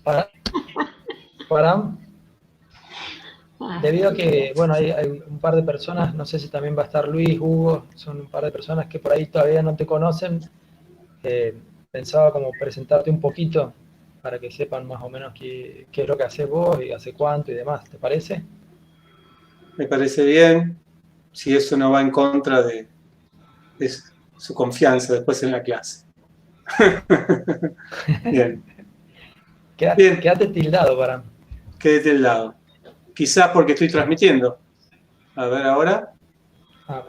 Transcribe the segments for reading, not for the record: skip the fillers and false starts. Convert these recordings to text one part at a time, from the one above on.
Param, debido a que, bueno, hay un par de personas, no sé si también va a estar Luis, Hugo, son un par de personas que por ahí todavía no te conocen, pensaba como presentarte un poquito para que sepan más o menos qué es lo que haces vos y hace cuánto y demás, ¿te parece? Me parece bien, si eso no va en contra de su confianza después en la clase. Bien, bien, Quédate tildado, Param. quédate al lado. Quizás porque estoy transmitiendo. A ver ahora. Ah,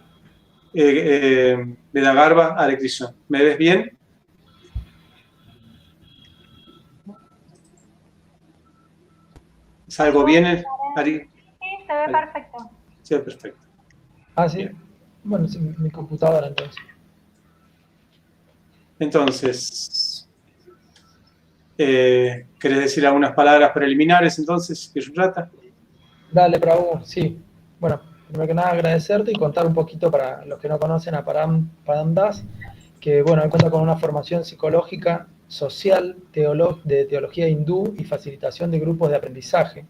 Vedagarba Hare Krishna. ¿Me ves bien? ¿Salgo Aló, bien, Ari? sí, se ve Ari. perfecto. Sí, perfecto. sí. Bien. Bueno, sí, mi computadora entonces. Entonces, ¿querés decir algunas palabras preliminares entonces, que trata? Dale, Prabhu, sí. Bueno, primero que nada agradecerte y contar un poquito para los que no conocen a Padam Das, que bueno, él cuenta con una formación psicológica, social, de teología hindú y facilitación de grupos de aprendizaje.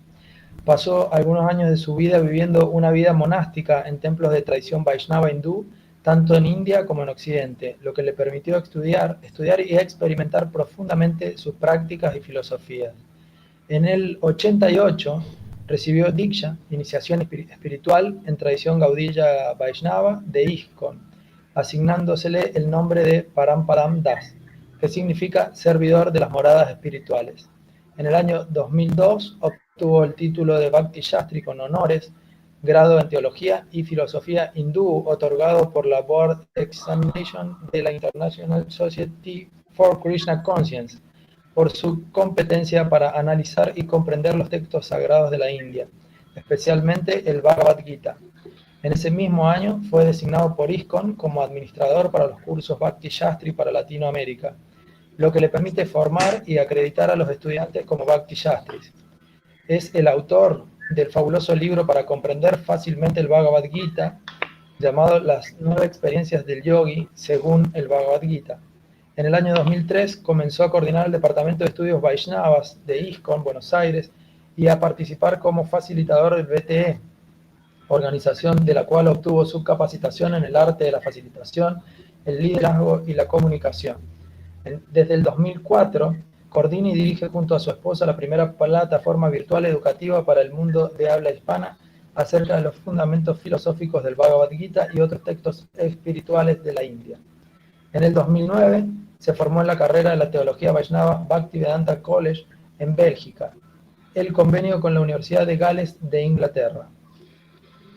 Pasó algunos años de su vida viviendo una vida monástica en templos de tradición Vaishnava hindú, tanto en India como en Occidente, lo que le permitió estudiar y experimentar profundamente sus prácticas y filosofías. En el 88 recibió Diksha, iniciación espiritual en tradición Gaudiya Vaishnava de ISKCON, asignándosele el nombre de Parampadam Das, que significa servidor de las moradas espirituales. En el año 2002 obtuvo el título de Bhakti Shastri con honores, grado en teología y filosofía hindú, otorgado por la Board Examination de la International Society for Krishna Conscience, por su competencia para analizar y comprender los textos sagrados de la India, especialmente el Bhagavad Gita. En ese mismo año fue designado por ISKCON como administrador para los cursos Bhakti Shastri para Latinoamérica, lo que le permite formar y acreditar a los estudiantes como Bhakti Shastris. Es el autor del fabuloso libro para comprender fácilmente el Bhagavad Gita, llamado Las 9 experiencias del yogi según el Bhagavad Gita. En el año 2003 comenzó a coordinar el Departamento de Estudios Vaishnavas de ISKCON, Buenos Aires, y a participar como facilitador del BTE, organización de la cual obtuvo su capacitación en el arte de la facilitación, el liderazgo y la comunicación. Desde el 2004, coordina y dirige junto a su esposa la primera plataforma virtual educativa para el mundo de habla hispana acerca de los fundamentos filosóficos del Bhagavad Gita y otros textos espirituales de la India. En el 2009 se formó en la carrera de la teología Vaishnava Bhaktivedanta College en Bélgica, el convenio con la Universidad de Gales de Inglaterra.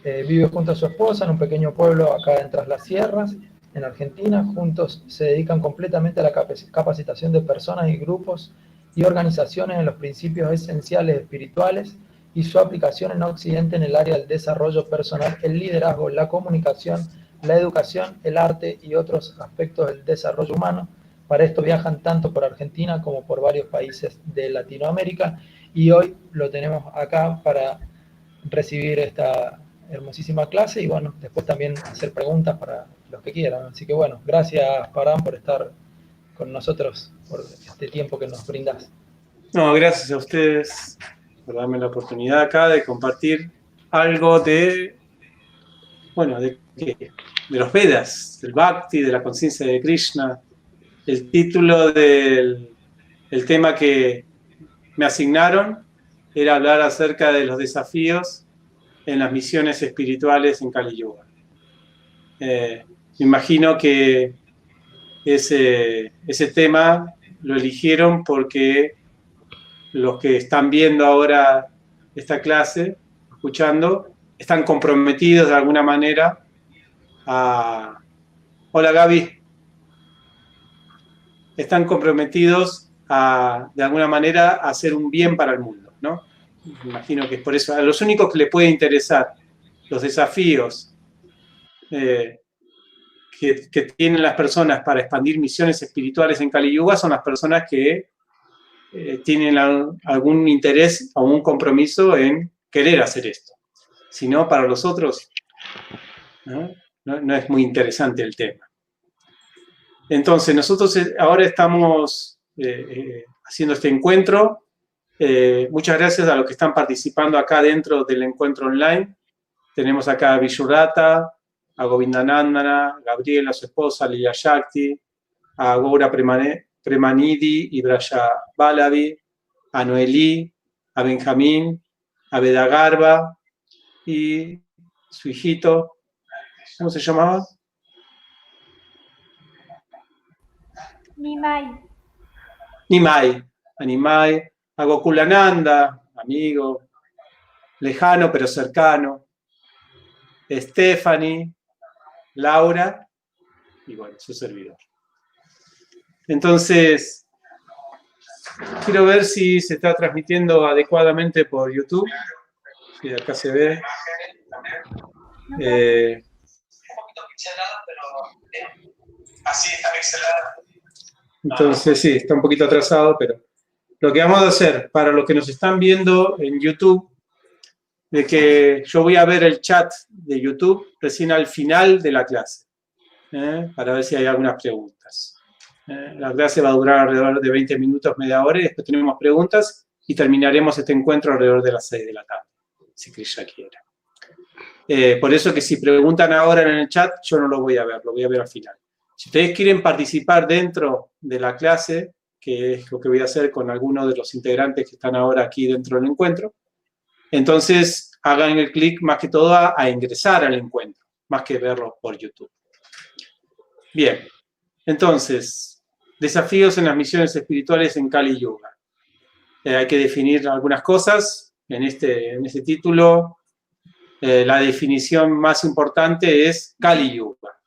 Vive junto a su esposa en un pequeño pueblo acá en Tras las Sierras, en Argentina. Juntos se dedican completamente a la capacitación de personas y grupos y organizaciones en los principios esenciales espirituales y su aplicación en Occidente en el área del desarrollo personal, el liderazgo, la comunicación, la educación, el arte y otros aspectos del desarrollo humano. Para esto viajan tanto por Argentina como por varios países de Latinoamérica y hoy lo tenemos acá para recibir esta hermosísima clase y bueno, después también hacer preguntas para los que quieran. Así que bueno, gracias Param por estar con nosotros, por este tiempo que nos brindás. No, gracias a ustedes por darme la oportunidad acá de compartir algo de, bueno, de los Vedas, del Bhakti, de la conciencia de Krishna. El título del el tema que me asignaron era hablar acerca de los desafíos en las misiones espirituales en Kali Yuga. Me imagino que ese tema lo eligieron porque los que están viendo ahora esta clase, escuchando, están comprometidos de alguna manera a... Hola Gaby, están comprometidos a, de alguna manera, a hacer un bien para el mundo, ¿no? Me imagino que es por eso. A los únicos que les puede interesar los desafíos que tienen las personas para expandir misiones espirituales en Kali Yuga son las personas que tienen algún interés o un compromiso en querer hacer esto. Si no, para los otros no es muy interesante el tema. Entonces, nosotros ahora estamos haciendo este encuentro Muchas gracias a los que están participando acá dentro del encuentro online. Tenemos acá a Vishurata, a Govindanandana, a Gabriela, su esposa, Lilia Shakti, a Gaura Premanidi y Braya Balavi, a Noelí, a Benjamín, a Vedagarba y su hijito, ¿cómo se llamaba? Nimai, a Gokulananda, amigo, lejano pero cercano, Stephanie, Laura y bueno, su servidor. Entonces, quiero ver si se está transmitiendo adecuadamente por YouTube. Sí, acá se ve. Un poquito pixelada, pero así está pixelada. Entonces, sí, está un poquito atrasado, pero lo que vamos a hacer, para los que nos están viendo en YouTube, de que yo voy a ver el chat de YouTube recién al final de la clase, para ver si hay algunas preguntas. La clase va a durar alrededor de 20 minutos, media hora, y después tenemos preguntas y terminaremos este encuentro alrededor de las 6 de la tarde, si Krishna quiere. Por eso que si preguntan ahora en el chat, yo no lo voy a ver, lo voy a ver al final. Si ustedes quieren participar dentro de la clase, que es lo que voy a hacer con algunos de los integrantes que están ahora aquí dentro del encuentro, entonces hagan el clic más que todo a ingresar al encuentro, más que verlo por YouTube. Bien, entonces, desafíos en las misiones espirituales en Kali Yuga. Hay que definir algunas cosas en este título. La definición más importante es Kali Yuga.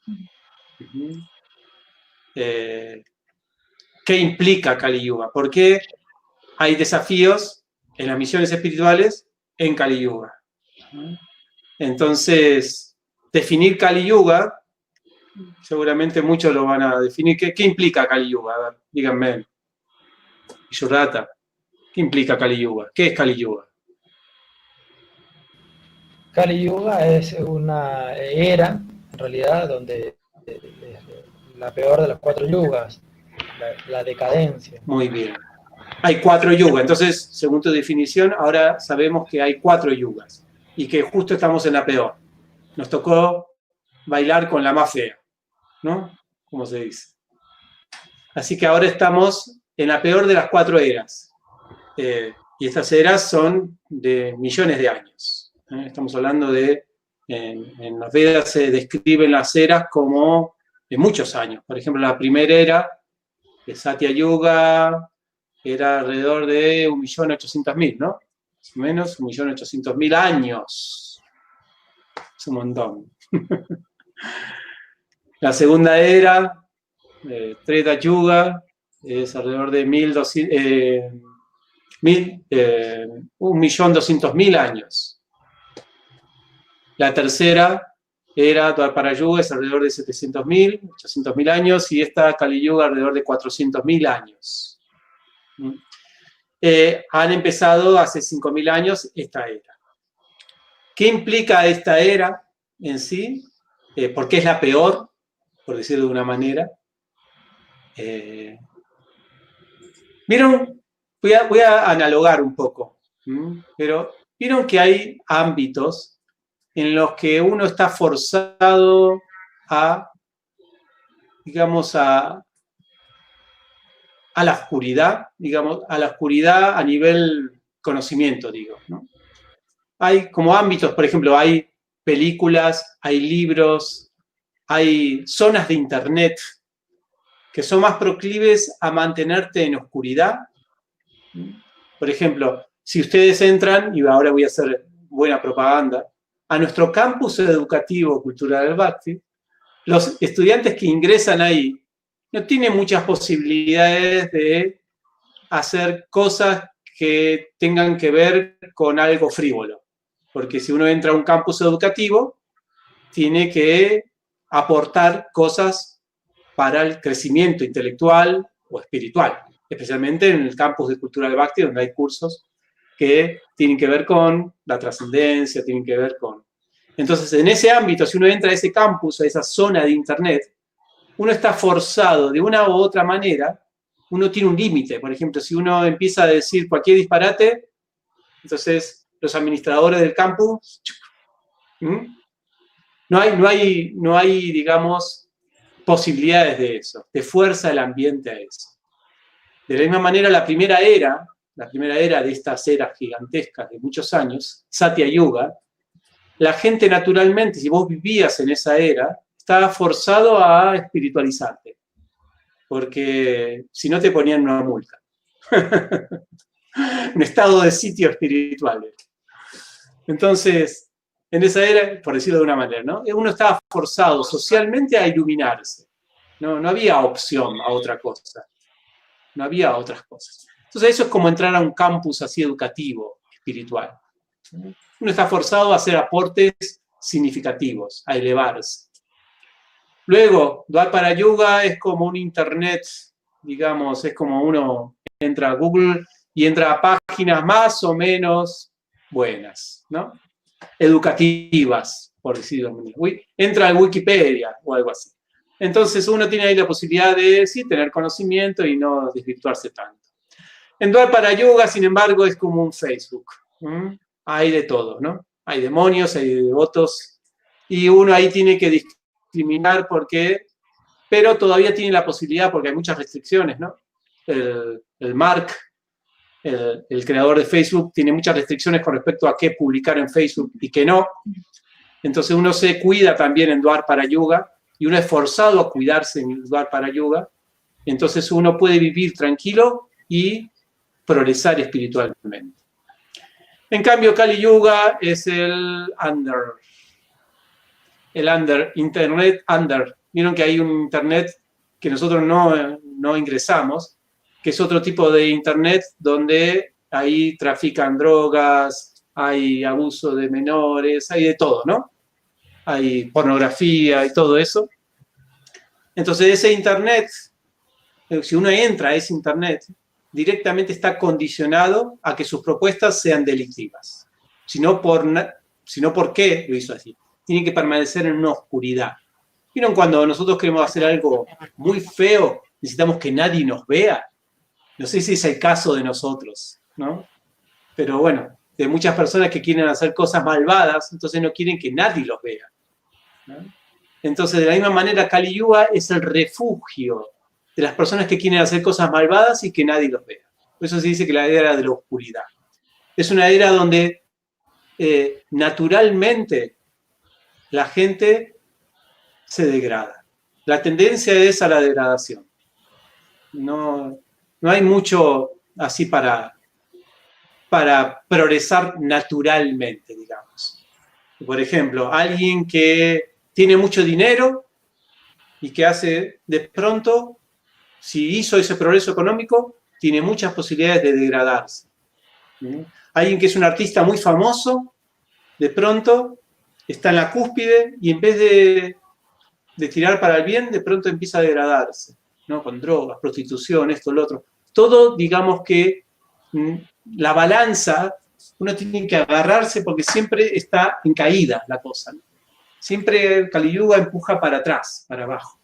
¿Qué implica Kali Yuga? ¿Por qué hay desafíos en las misiones espirituales en Kali Yuga? Entonces, definir Kali Yuga, seguramente muchos lo van a definir. ¿Qué implica Kali Yuga? A ver, díganme. Vishurata, ¿qué implica Kali Yuga? ¿Qué es Kali Yuga? Kali Yuga es una era, en realidad, donde la peor de las 4 yugas, la decadencia. Muy bien. Hay 4 yugas, entonces, según tu definición, ahora sabemos que hay 4 yugas y que justo estamos en la peor. Nos tocó bailar con la más fea, ¿no? Como se dice. Así que ahora estamos en la peor de las 4 eras. Y estas eras son de millones de años. Estamos hablando de, en los Vedas se describen las eras como de muchos años. Por ejemplo, la primera era, de Satya Yuga, era alrededor de 1.800.000, ¿no? Más o menos 1.800.000 años. Es un montón. La segunda era, Treta Yuga, es alrededor de 1.200.000 años. La tercera era Dwapara Yuga, es alrededor de 700.000, 800.000 años, y esta Kali Yuga alrededor de 400.000 años. Han empezado hace 5.000 años esta era. ¿Qué implica esta era en sí? ¿Por qué es la peor, por decirlo de una manera? ¿Vieron? Voy a analogar un poco, pero ¿vieron que hay ámbitos en los que uno está forzado a, digamos, a la oscuridad, digamos, a la oscuridad a nivel conocimiento, digo, ¿no? Hay como ámbitos, por ejemplo, hay películas, hay libros, hay zonas de internet que son más proclives a mantenerte en oscuridad. Por ejemplo, si ustedes entran, y ahora voy a hacer buena propaganda, a nuestro campus educativo cultural del Bhakti, los estudiantes que ingresan ahí no tienen muchas posibilidades de hacer cosas que tengan que ver con algo frívolo. Porque si uno entra a un campus educativo, tiene que aportar cosas para el crecimiento intelectual o espiritual, especialmente en el campus de Cultura del Bhakti, donde hay cursos que tienen que ver con la trascendencia, tienen que ver con... Entonces, en ese ámbito, si uno entra a ese campus, a esa zona de internet, uno está forzado de una u otra manera uno tiene un límite. Por ejemplo, si uno empieza a decir cualquier disparate, entonces los administradores del campus, no hay, digamos, posibilidades de eso, te fuerza el ambiente a eso. De la misma manera, la primera era de estas eras gigantescas de muchos años, Satya Yuga, la gente naturalmente, si vos vivías en esa era, estaba forzado a espiritualizarte, porque si no te ponían una multa. Un estado de sitio espiritual. Entonces, en esa era, por decirlo de una manera, ¿no? Uno estaba forzado socialmente a iluminarse. No había opción a otra cosa. No había otras cosas. Entonces eso es como entrar a un campus así educativo, espiritual. Uno está forzado a hacer aportes significativos, a elevarse. Luego, Dwapara Yuga es como un internet, digamos, es como uno entra a Google y entra a páginas más o menos buenas, ¿no? Educativas, por decirlo de manera. Entra a Wikipedia o algo así. Entonces uno tiene ahí la posibilidad de, sí, tener conocimiento y no desvirtuarse tanto. En Dwapara Yuga, sin embargo, es como un Facebook. Hay de todo, ¿no? Hay demonios, hay devotos, y uno ahí tiene que discriminar pero todavía tiene la posibilidad, porque hay muchas restricciones, ¿no? El Mark, el creador de Facebook, tiene muchas restricciones con respecto a qué publicar en Facebook y qué no. Entonces uno se cuida también en Dwapara Yuga, y uno es forzado a cuidarse en Dwapara Yuga, entonces uno puede vivir tranquilo y progresar espiritualmente. En cambio, Kali Yuga es el Internet under. Vieron que hay un Internet que nosotros no ingresamos, que es otro tipo de Internet donde ahí trafican drogas, hay abuso de menores, hay de todo, ¿no? Hay pornografía y todo eso. Entonces ese Internet, si uno entra a ese Internet, directamente está condicionado a que sus propuestas sean delictivas. Sino por qué lo hizo así. Tiene que permanecer en una oscuridad. ¿Vieron cuando nosotros queremos hacer algo muy feo, necesitamos que nadie nos vea? No sé si es el caso de nosotros, ¿no? Pero bueno, de muchas personas que quieren hacer cosas malvadas, entonces no quieren que nadie los vea, ¿no? Entonces, de la misma manera, Kali Yuga es el refugio de las personas que quieren hacer cosas malvadas y que nadie los vea. Por eso se dice que la era de la oscuridad. Es una era donde naturalmente la gente se degrada. La tendencia es a la degradación. No hay mucho así para progresar naturalmente, digamos. Por ejemplo, alguien que tiene mucho dinero y que hace de pronto, si hizo ese progreso económico, tiene muchas posibilidades de degradarse. Alguien que es un artista muy famoso, de pronto está en la cúspide y en vez de tirar para el bien, de pronto empieza a degradarse, ¿no? Con drogas, prostitución, esto, lo otro. Todo, digamos que la balanza, uno tiene que agarrarse porque siempre está en caída la cosa, ¿no? Siempre Kali Yuga empuja para atrás, para abajo.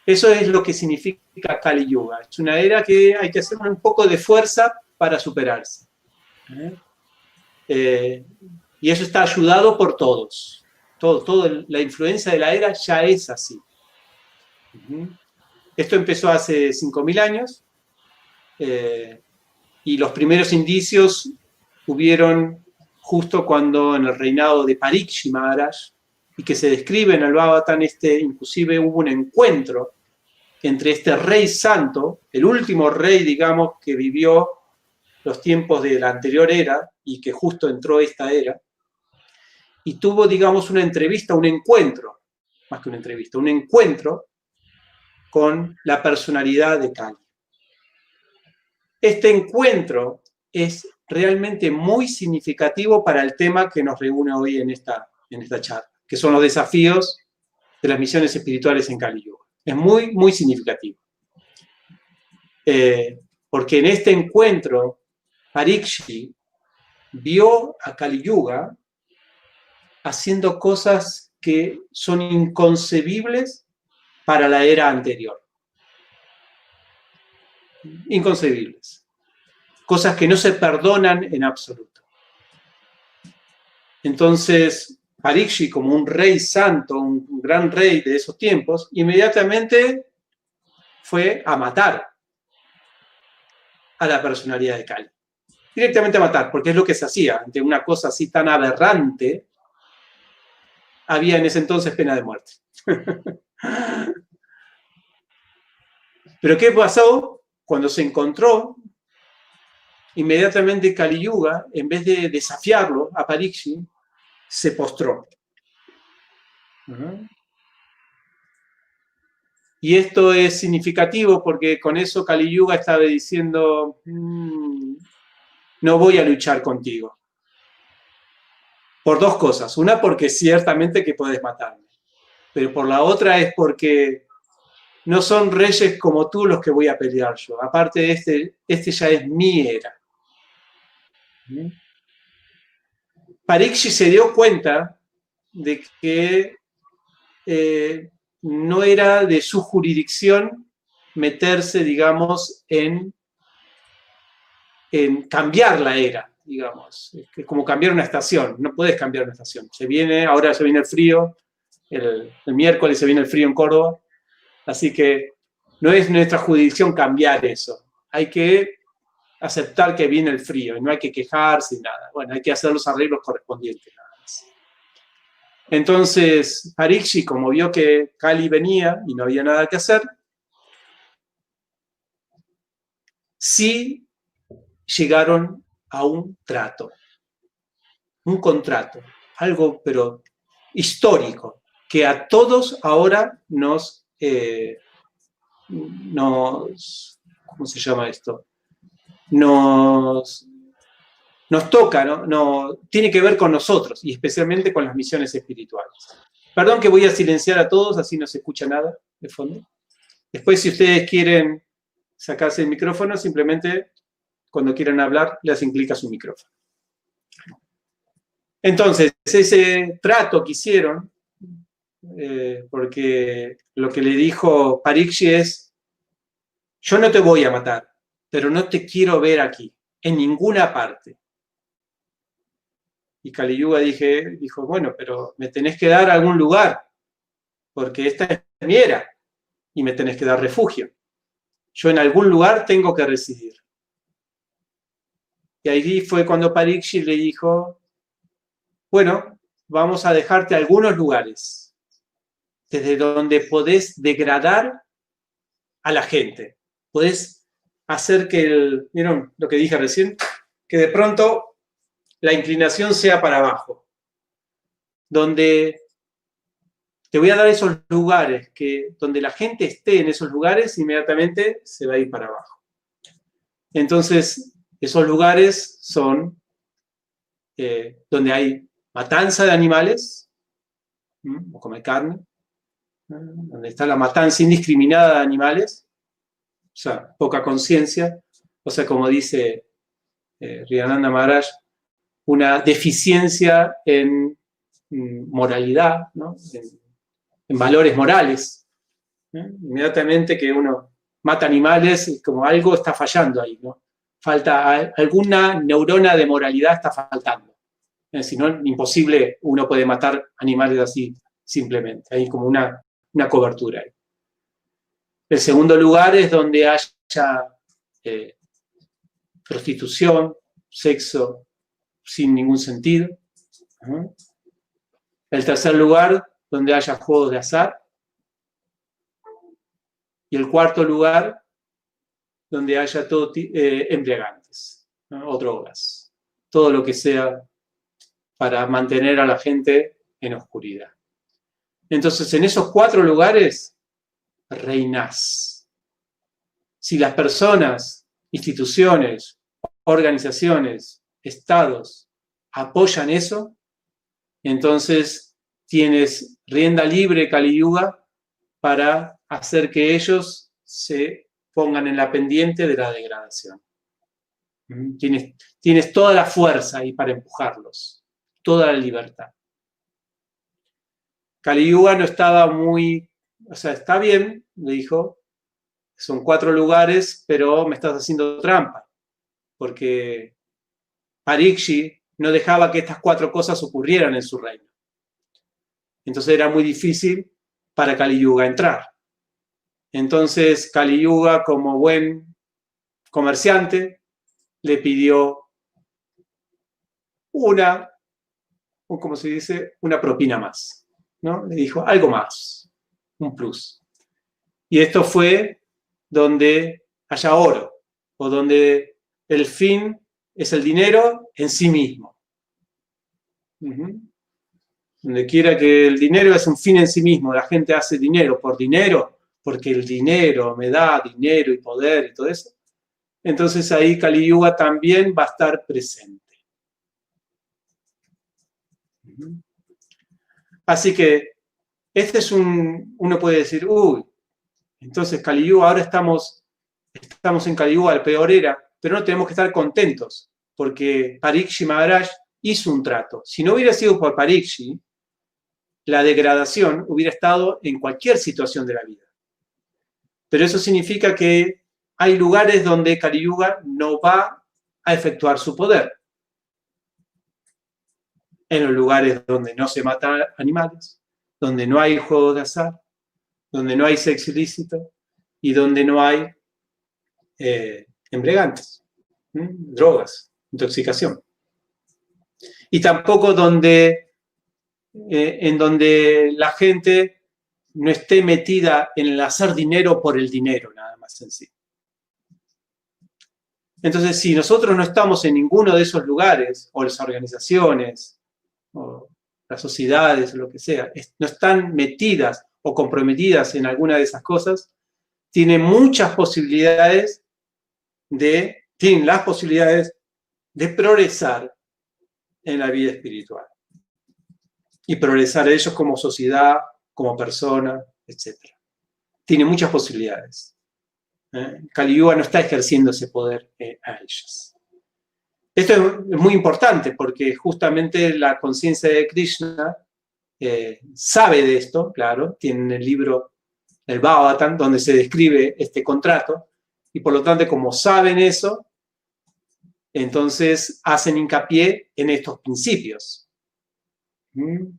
Eso es lo que significa Kali Yuga. Es una era que hay que hacer un poco de fuerza para superarse. Y eso está ayudado por todos. Todo, la influencia de la era ya es así. Esto empezó hace 5.000 años y los primeros indicios hubieron justo cuando en el reinado de Parikshit Maharaj, y que se describe en el Bhagavatam, inclusive hubo un encuentro entre este rey santo, el último rey, digamos, que vivió los tiempos de la anterior era y que justo entró esta era, y tuvo, digamos, una entrevista, un encuentro, más que una entrevista, un encuentro con la personalidad de Kali. Este encuentro es realmente muy significativo para el tema que nos reúne hoy en esta charla, que son los desafíos de las misiones espirituales en Kali Yuga. Es muy, muy significativo. Porque en este encuentro, Parikshit vio a Kali Yuga haciendo cosas que son inconcebibles para la era anterior. inconcebibles. Cosas que no se perdonan en absoluto. Entonces, Parikshit, como un rey santo, un gran rey de esos tiempos, inmediatamente fue a matar a la personalidad de Kali. Directamente a matar, porque es lo que se hacía. Ante una cosa así tan aberrante, había en ese entonces pena de muerte. Pero ¿qué pasó? Cuando se encontró, inmediatamente Kali Yuga, en vez de desafiarlo a Parikshit, se postró. Y esto es significativo porque con eso Kali Yuga estaba diciendo, no voy a luchar contigo. Por dos cosas. Una, porque ciertamente que puedes matarme. Pero por la otra es porque no son reyes como tú los que voy a pelear yo. Aparte de este ya es mi era. Parikshit se dio cuenta de que no era de su jurisdicción meterse, digamos, en cambiar la era, digamos. Es como cambiar una estación. No puedes cambiar una estación. Ahora se viene el frío, el miércoles se viene el frío en Córdoba, así que no es nuestra jurisdicción cambiar eso. Hay que aceptar que viene el frío y no hay que quejarse ni nada. Bueno, hay que hacer los arreglos correspondientes. Nada más. Entonces, Parikshit, como vio que Kali venía y no había nada que hacer, sí llegaron a un trato, un contrato, algo pero histórico, que a todos ahora nos ¿cómo se llama esto? Nos toca, ¿no? Tiene que ver con nosotros y especialmente con las misiones espirituales. Perdón que voy a silenciar a todos, así no se escucha nada de fondo. Después, si ustedes quieren sacarse el micrófono, simplemente cuando quieran hablar, le hacen clic a su micrófono. Entonces, ese trato que hicieron, porque lo que le dijo Parikshit es, yo no te voy a matar, pero no te quiero ver aquí, en ninguna parte. Y Kali Yuga dijo, bueno, pero me tenés que dar algún lugar, porque esta es mi era, y me tenés que dar refugio. Yo en algún lugar tengo que residir. Y ahí fue cuando Parikshit le dijo, bueno, vamos a dejarte algunos lugares, desde donde podés degradar a la gente. Podés hacer que ¿vieron lo que dije recién? Que de pronto la inclinación sea para abajo. Donde te voy a dar esos lugares, donde la gente esté en esos lugares, inmediatamente se va a ir para abajo. Entonces, esos lugares son donde hay matanza de animales, o comer carne, donde está la matanza indiscriminada de animales, o sea, poca conciencia, o sea, como dice Riyananda Maharaj, una deficiencia en moralidad, ¿no? en valores morales. Inmediatamente que uno mata animales, como algo está fallando ahí, ¿no? Falta alguna neurona de moralidad, está faltando. Si no, imposible uno puede matar animales así simplemente. Hay como una cobertura ahí. El segundo lugar es donde haya prostitución, sexo sin ningún sentido. El tercer lugar, donde haya juegos de azar. Y el cuarto lugar, donde haya todo embriagantes, ¿no? O drogas. Todo lo que sea para mantener a la gente en oscuridad. Entonces, en esos 4 lugares, reinás. Si las personas, instituciones, organizaciones, estados apoyan eso, entonces tienes rienda libre, Kali Yuga, para hacer que ellos se pongan en la pendiente de la degradación. Tienes toda la fuerza ahí para empujarlos, toda la libertad. Kali Yuga no estaba muy, o sea, está bien, le dijo, son 4 lugares, pero me estás haciendo trampa, porque Parikshit no dejaba que estas 4 cosas ocurrieran en su reino. Entonces era muy difícil para Kali Yuga entrar. Entonces Kali Yuga, como buen comerciante, le pidió ¿cómo se dice? Una propina más, ¿no? Le dijo algo más, un plus. Y esto fue donde haya oro, o donde el fin es el dinero en sí mismo. Donde quiera que el dinero es un fin en sí mismo, la gente hace dinero por dinero, porque el dinero me da dinero y poder y todo eso. Entonces ahí Kali Yuga también va a estar presente. Así que este es uno puede decir, uy, entonces Kali Yuga, ahora estamos en Kali Yuga, el peor era, pero no tenemos que estar contentos, porque Parikshit Maharaj hizo un trato. Si no hubiera sido por Parikshit, la degradación hubiera estado en cualquier situación de la vida. Pero eso significa que hay lugares donde Kali Yuga no va a efectuar su poder. En los lugares donde no se matan animales, donde no hay juegos de azar, donde no hay sexo ilícito y donde no hay embriagantes, drogas, intoxicación. Y tampoco en donde la gente no esté metida en el hacer dinero por el dinero, nada más en sí. Entonces, si nosotros no estamos en ninguno de esos lugares, o las organizaciones, o las sociedades, o lo que sea, no están metidas o comprometidas en alguna de esas cosas, tienen las posibilidades de progresar en la vida espiritual. Y progresar ellos como sociedad, como persona, etc. Tiene muchas posibilidades. Kali Yuga no está ejerciendo ese poder a ellos. Esto es muy importante porque justamente la conciencia de Krishna sabe de esto, claro, tiene el libro, el Bhagavatam, donde se describe este contrato, y por lo tanto, como saben eso, entonces hacen hincapié en estos principios.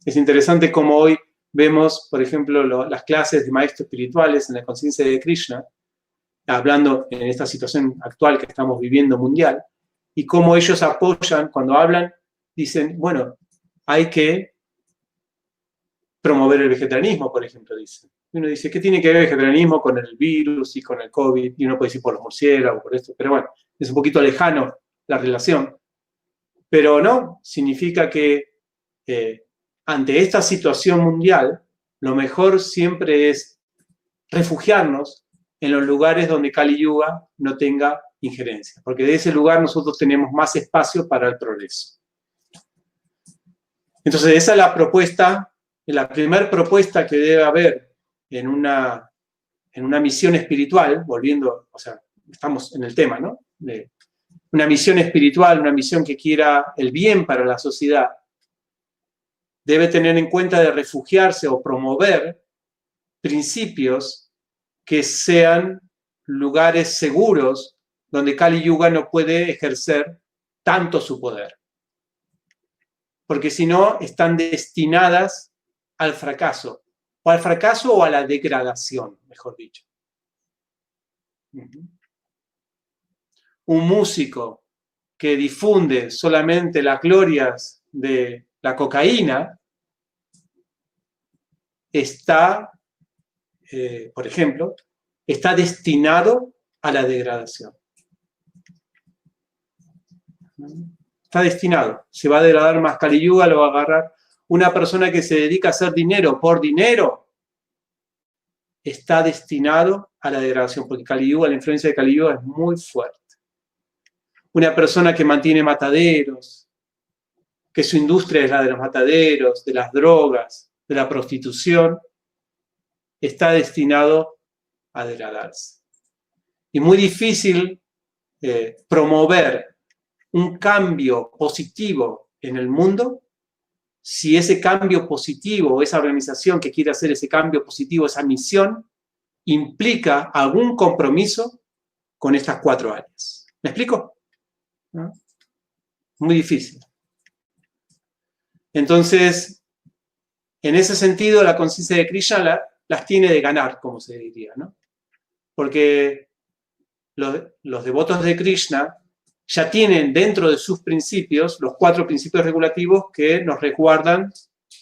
Es interesante cómo hoy vemos, por ejemplo, las clases de maestros espirituales en la conciencia de Krishna, hablando en esta situación actual que estamos viviendo mundial, y cómo ellos apoyan, cuando hablan, dicen, bueno, hay que promover el vegetarianismo, por ejemplo, dicen. Y uno dice, ¿qué tiene que ver el vegetarianismo con el virus y con el COVID? Y uno puede decir por los murciélagos, por esto, pero bueno, es un poquito lejano la relación. Pero no, significa que ante esta situación mundial, lo mejor siempre es refugiarnos en los lugares donde Kali Yuga no tenga injerencia, porque de ese lugar nosotros tenemos más espacio para el progreso. Entonces, esa es la propuesta, la primera propuesta que debe haber en una misión espiritual, volviendo, o sea, estamos en el tema, ¿no? De una misión espiritual, una misión que quiera el bien para la sociedad, debe tener en cuenta de refugiarse o promover principios que sean lugares seguros donde Kali Yuga no puede ejercer tanto su poder. Porque si no, están destinadas al fracaso. O al fracaso o a la degradación, mejor dicho. Un músico que difunde solamente las glorias de la cocaína está, por ejemplo, está destinado a la degradación. Está destinado. Se va a degradar más. Kali Yuga lo va a agarrar. Una persona que se dedica a hacer dinero por dinero está destinado a la degradación, porque Kali Yuga, la influencia de Kali Yuga es muy fuerte. Una persona que mantiene mataderos, que su industria es la de los mataderos, de las drogas, de la prostitución, está destinado a degradarse. Y muy difícil promover un cambio positivo en el mundo si ese cambio positivo, esa organización que quiere hacer ese cambio positivo, esa misión, implica algún compromiso con estas 4 áreas. ¿Me explico? ¿No? Muy difícil. Entonces, en ese sentido, la conciencia de Krishna las tiene de ganar, como se diría, ¿no? Porque los devotos de Krishna ya tienen dentro de sus principios los 4 principios regulativos que nos resguardan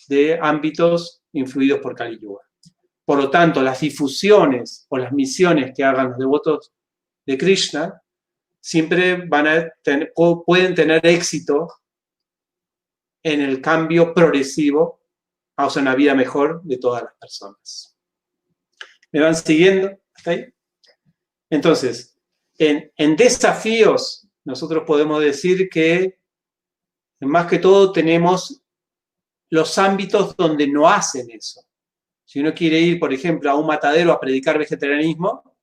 de ámbitos influidos por Kali Yuga. Por lo tanto, las difusiones o las misiones que hagan los devotos de Krishna siempre pueden tener éxito en el cambio progresivo hacia una vida mejor de todas las personas. ¿Me van siguiendo hasta ahí? Entonces, en desafíos, nosotros podemos decir que más que todo tenemos los ámbitos donde no hacen eso. Si uno quiere ir, por ejemplo, a un matadero a predicar vegetarianismo,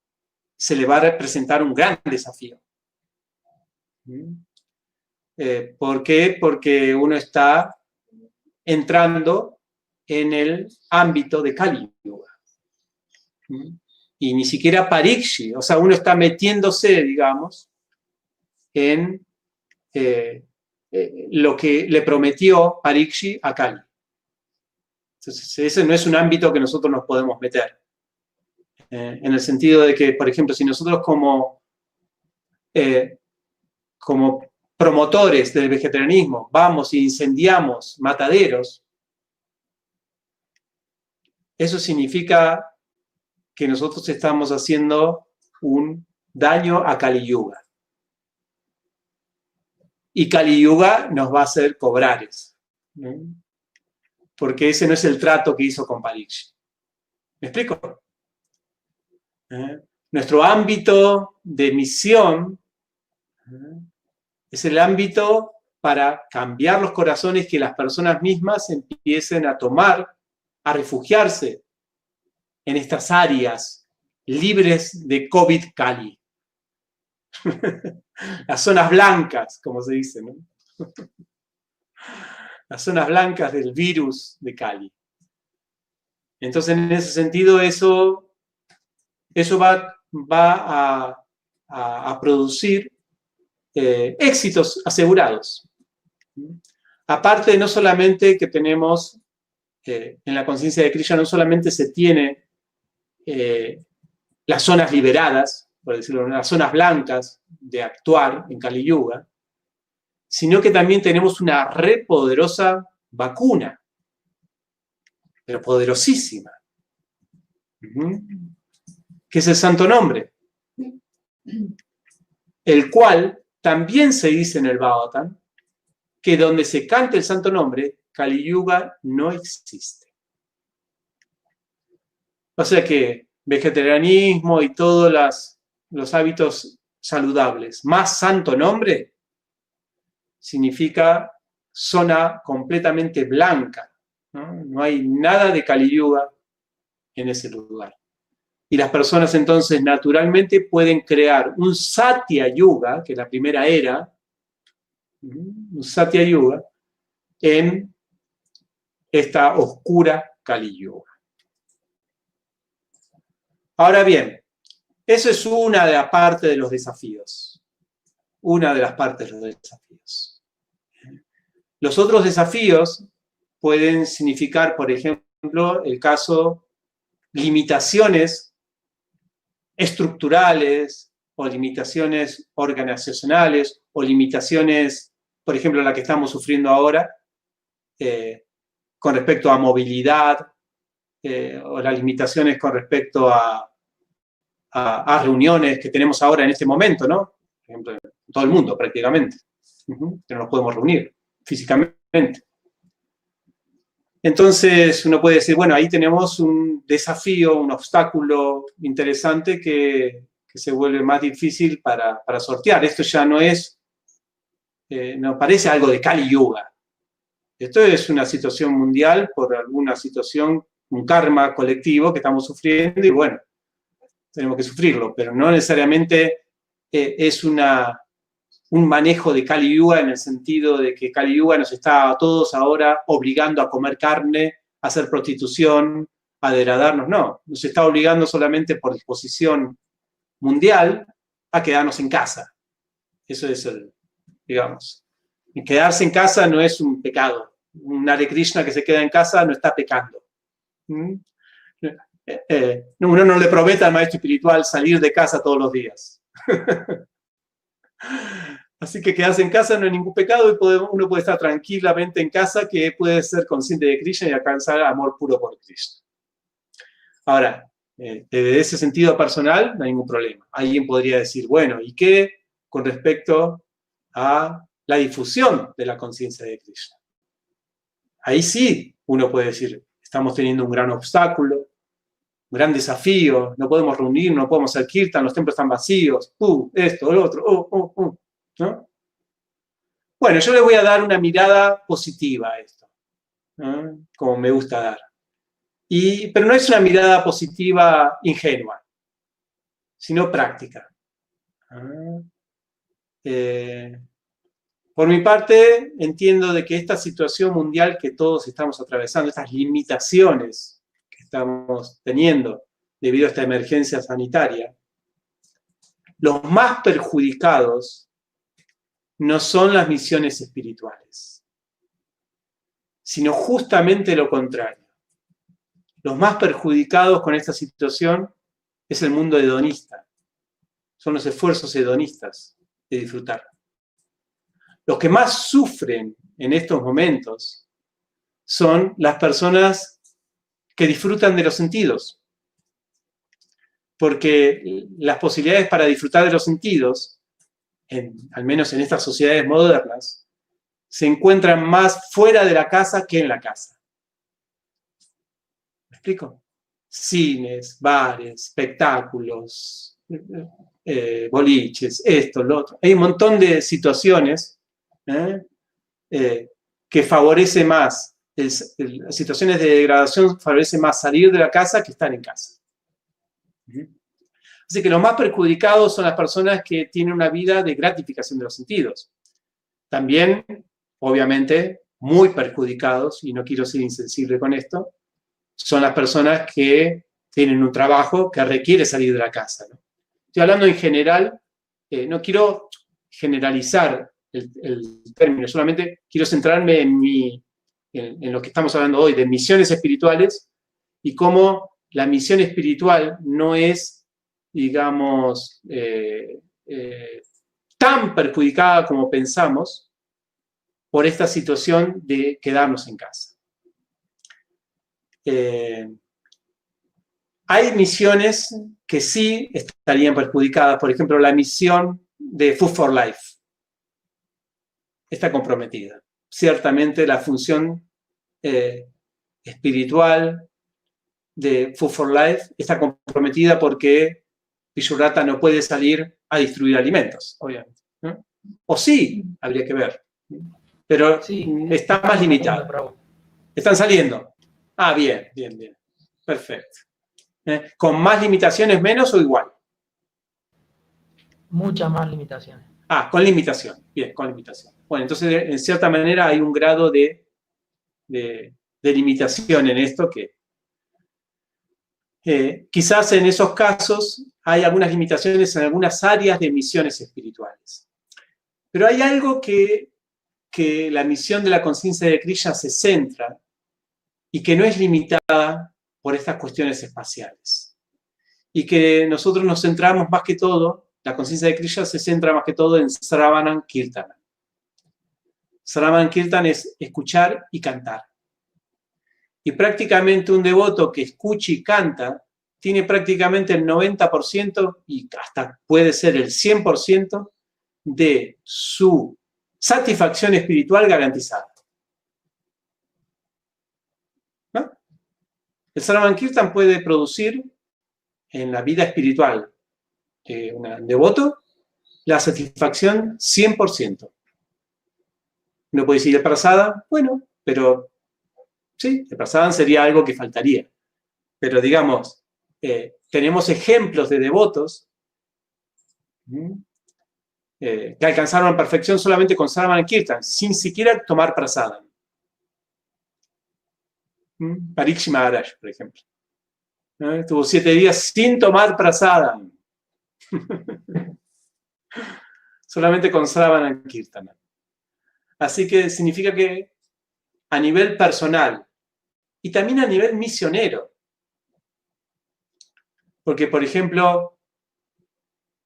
se le va a representar un gran desafío. ¿Por qué? Porque uno está entrando en el ámbito de Kali Yuga. Y ni siquiera Parikshi, o sea, uno está metiéndose, digamos, en lo que le prometió Parikshi a Kali. Entonces, ese no es un ámbito que nosotros nos podemos meter. En el sentido de que, por ejemplo, si nosotros como promotores del vegetarianismo vamos e incendiamos mataderos, eso significa que nosotros estamos haciendo un daño a Kali Yuga. Y Kali Yuga nos va a hacer cobrar eso. Porque ese no es el trato que hizo con Parikshi. ¿Me explico? Nuestro ámbito de misión es el ámbito para cambiar los corazones, que las personas mismas empiecen a tomar, a refugiarse en estas áreas libres de COVID-Kali. Las zonas blancas, como se dice, ¿no? Las zonas blancas del virus de Kali. Entonces, en ese sentido, eso va a producir éxitos asegurados. Aparte, no solamente que tenemos en la conciencia de Krishna, no solamente se tiene las zonas liberadas, por decirlo, las zonas blancas de actuar en Kali Yuga, sino que también tenemos una re poderosa vacuna, pero poderosísima, que es el Santo Nombre, el cual también se dice en el Bhagavatam que donde se cante el Santo Nombre, Kali Yuga no existe. O sea que vegetarianismo y todos los hábitos saludables, más Santo Nombre, significa zona completamente blanca. No hay nada de Kali Yuga en ese lugar. Y las personas entonces naturalmente pueden crear un Satya Yuga, que es la primera era, un Satya Yuga, en esta oscura Kali Yuga. Ahora bien, eso es una de las partes de los desafíos. Una de las partes de los desafíos. Los otros desafíos pueden significar, por ejemplo, el caso limitaciones estructurales o limitaciones organizacionales o limitaciones, por ejemplo, la que estamos sufriendo ahora con respecto a movilidad o las limitaciones con respecto a reuniones que tenemos ahora en este momento, ¿no? Por ejemplo, en todo el mundo prácticamente, que no nos podemos reunir físicamente. Entonces uno puede decir, bueno, ahí tenemos un desafío, un obstáculo interesante que se vuelve más difícil para sortear. Esto ya no es, no parece algo de Kali Yuga. Esto es una situación mundial por alguna situación, un karma colectivo que estamos sufriendo y bueno, tenemos que sufrirlo, pero no necesariamente es un manejo de Kali Yuga en el sentido de que Kali Yuga nos está a todos ahora obligando a comer carne, a hacer prostitución, a degradarnos, no. Nos está obligando solamente por disposición mundial a quedarnos en casa. Eso es el, digamos. Y quedarse en casa no es un pecado. Un Hare Krishna que se queda en casa no está pecando. Uno no le promete al maestro espiritual salir de casa todos los días. Así que quedarse en casa no es ningún pecado y uno puede estar tranquilamente en casa, que puede ser consciente de Krishna y alcanzar amor puro por Krishna. Ahora, desde ese sentido personal no hay ningún problema. Alguien podría decir, bueno, ¿y qué con respecto a la difusión de la conciencia de Krishna? Ahí sí uno puede decir, estamos teniendo un gran obstáculo, un gran desafío, no podemos reunirnos, no podemos hacer kirtan, los templos están vacíos, esto, lo otro, ¿no? Bueno, yo le voy a dar una mirada positiva a esto, ¿no? Como me gusta dar. Pero no es una mirada positiva ingenua, sino práctica. Por mi parte, entiendo de que esta situación mundial que todos estamos atravesando, estas limitaciones que estamos teniendo debido a esta emergencia sanitaria, los más perjudicados no son las misiones espirituales, sino justamente lo contrario. Los más perjudicados con esta situación es el mundo hedonista. Son los esfuerzos hedonistas de disfrutar. Los que más sufren en estos momentos son las personas que disfrutan de los sentidos. Porque las posibilidades para disfrutar de los sentidos, al menos en estas sociedades modernas, se encuentran más fuera de la casa que en la casa. ¿Me explico? Cines, bares, espectáculos, boliches, esto, lo otro. Hay un montón de situaciones que favorece más, situaciones de degradación favorece más salir de la casa que estar en casa. Así que los más perjudicados son las personas que tienen una vida de gratificación de los sentidos. También, obviamente, muy perjudicados, y no quiero ser insensible con esto, son las personas que tienen un trabajo que requiere salir de la casa, ¿no? Estoy hablando en general, no quiero generalizar el término, solamente quiero centrarme en lo que estamos hablando hoy, de misiones espirituales, y cómo la misión espiritual no es, digamos, tan perjudicada como pensamos por esta situación de quedarnos en casa. Hay misiones que sí estarían perjudicadas, por ejemplo, la misión de Food for Life está comprometida. Ciertamente la función espiritual de Food for Life está comprometida porque Vishurata no puede salir a distribuir alimentos, obviamente, ¿no? O sí, habría que ver, pero sí, está más limitado. ¿Están saliendo? Ah, bien, bien, bien. Perfecto. ¿Con más limitaciones menos o igual? Muchas más limitaciones. Ah, con limitación. Bien, con limitación. Bueno, entonces, en cierta manera hay un grado de limitación en esto que quizás en esos casos hay algunas limitaciones en algunas áreas de misiones espirituales. Pero hay algo que la misión de la conciencia de Krishna se centra y que no es limitada por estas cuestiones espaciales. Y que nosotros nos centramos más que todo, la conciencia de Krishna se centra más que todo en Sravanam Kirtana. Sravanam Kirtana es escuchar y cantar. Y prácticamente un devoto que escucha y canta tiene prácticamente el 90% y hasta puede ser el 100% de su satisfacción espiritual garantizada. ¿No? El Sravanam Kirtan puede producir en la vida espiritual de un devoto la satisfacción 100%. Uno puede decir el prasada, bueno, pero sí, el prasada sería algo que faltaría. Pero digamos, tenemos ejemplos de devotos que alcanzaron la perfección solamente con Sravanam Kirtan, sin siquiera tomar prasada. Parikshit Maharaj, por ejemplo. Estuvo 7 días sin tomar prasadam. Solamente con Sravana Kirtana. Así que significa que a nivel personal y también a nivel misionero. Porque, por ejemplo,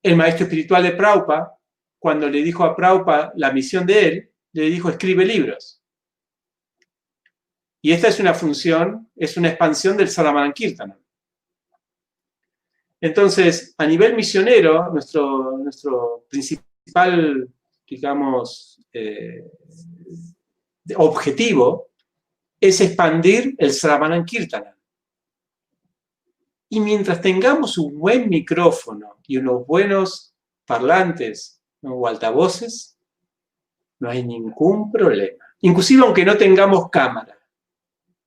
el maestro espiritual de Prabhupada, cuando le dijo a Prabhupada la misión de él, le dijo: escribe libros. Y esta es una función, es una expansión del Sravana Kirtana. Entonces, a nivel misionero, nuestro principal, digamos, objetivo es expandir el Sravana Kirtana. Y mientras tengamos un buen micrófono y unos buenos parlantes, ¿no?, o altavoces, no hay ningún problema. Inclusive aunque no tengamos cámara,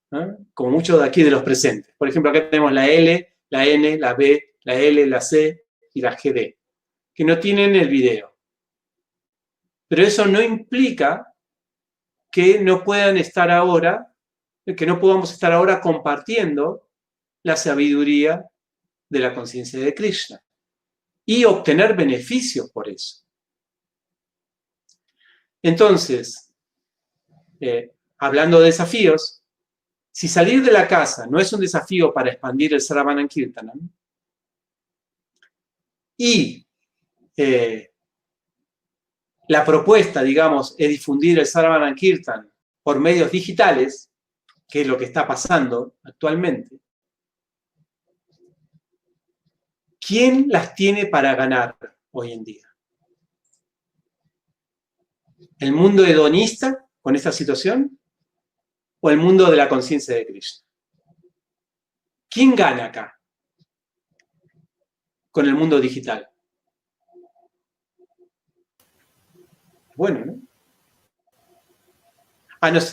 ¿no?, como muchos de aquí de los presentes. Por ejemplo, acá tenemos la L, la N, la B, la L, la C y la GD, que no tienen el video. Pero eso no implica que no puedan estar ahora, que no podamos estar ahora compartiendo la sabiduría de la conciencia de Krishna y obtener beneficios por eso. Entonces, hablando de desafíos, si salir de la casa no es un desafío para expandir el Sravana Kirtanam, y la propuesta, digamos, es difundir el Sravana Kirtan por medios digitales, que es lo que está pasando actualmente, ¿quién las tiene para ganar hoy en día? ¿El mundo hedonista con esta situación o el mundo de la conciencia de Krishna? ¿Quién gana acá con el mundo digital? Bueno, ¿no?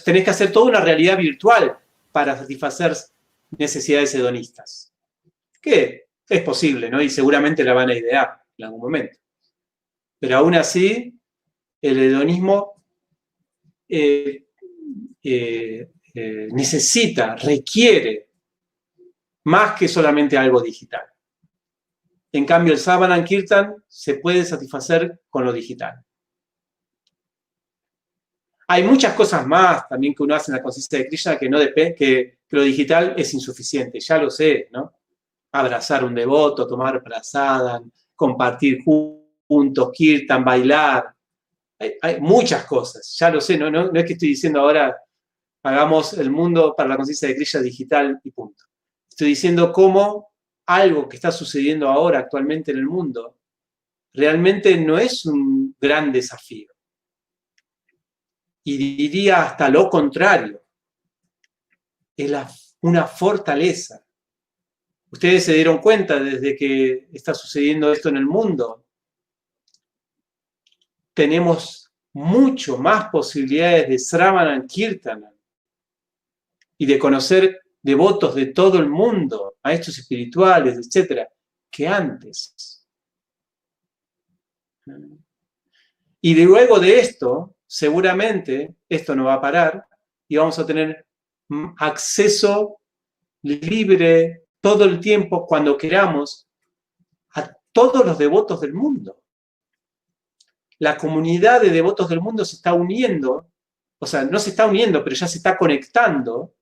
Tenés que hacer toda una realidad virtual para satisfacer necesidades hedonistas. Que es posible, ¿no? Y seguramente la van a idear en algún momento. Pero aún así, el hedonismo necesita, requiere más que solamente algo digital. En cambio, el Sravana Kirtan se puede satisfacer con lo digital. Hay muchas cosas más también que uno hace en la conciencia de Krishna que lo digital es insuficiente, ya lo sé, ¿no? Abrazar un devoto, tomar prasadam, compartir juntos, kirtan, bailar. Hay muchas cosas, ya lo sé, no es que estoy diciendo ahora hagamos el mundo para la conciencia de Krishna digital y punto. Estoy diciendo cómo algo que está sucediendo ahora actualmente en el mundo realmente no es un gran desafío. Y diría hasta lo contrario, es una fortaleza. Ustedes se dieron cuenta desde que está sucediendo esto en el mundo. Tenemos mucho más posibilidades de Sravana Kirtana y de conocer devotos de todo el mundo, maestros espirituales, etcétera, que antes. Y luego de esto, seguramente esto no va a parar y vamos a tener acceso libre todo el tiempo, cuando queramos, a todos los devotos del mundo. La comunidad de devotos del mundo se está uniendo, o sea, no se está uniendo, pero ya se está conectando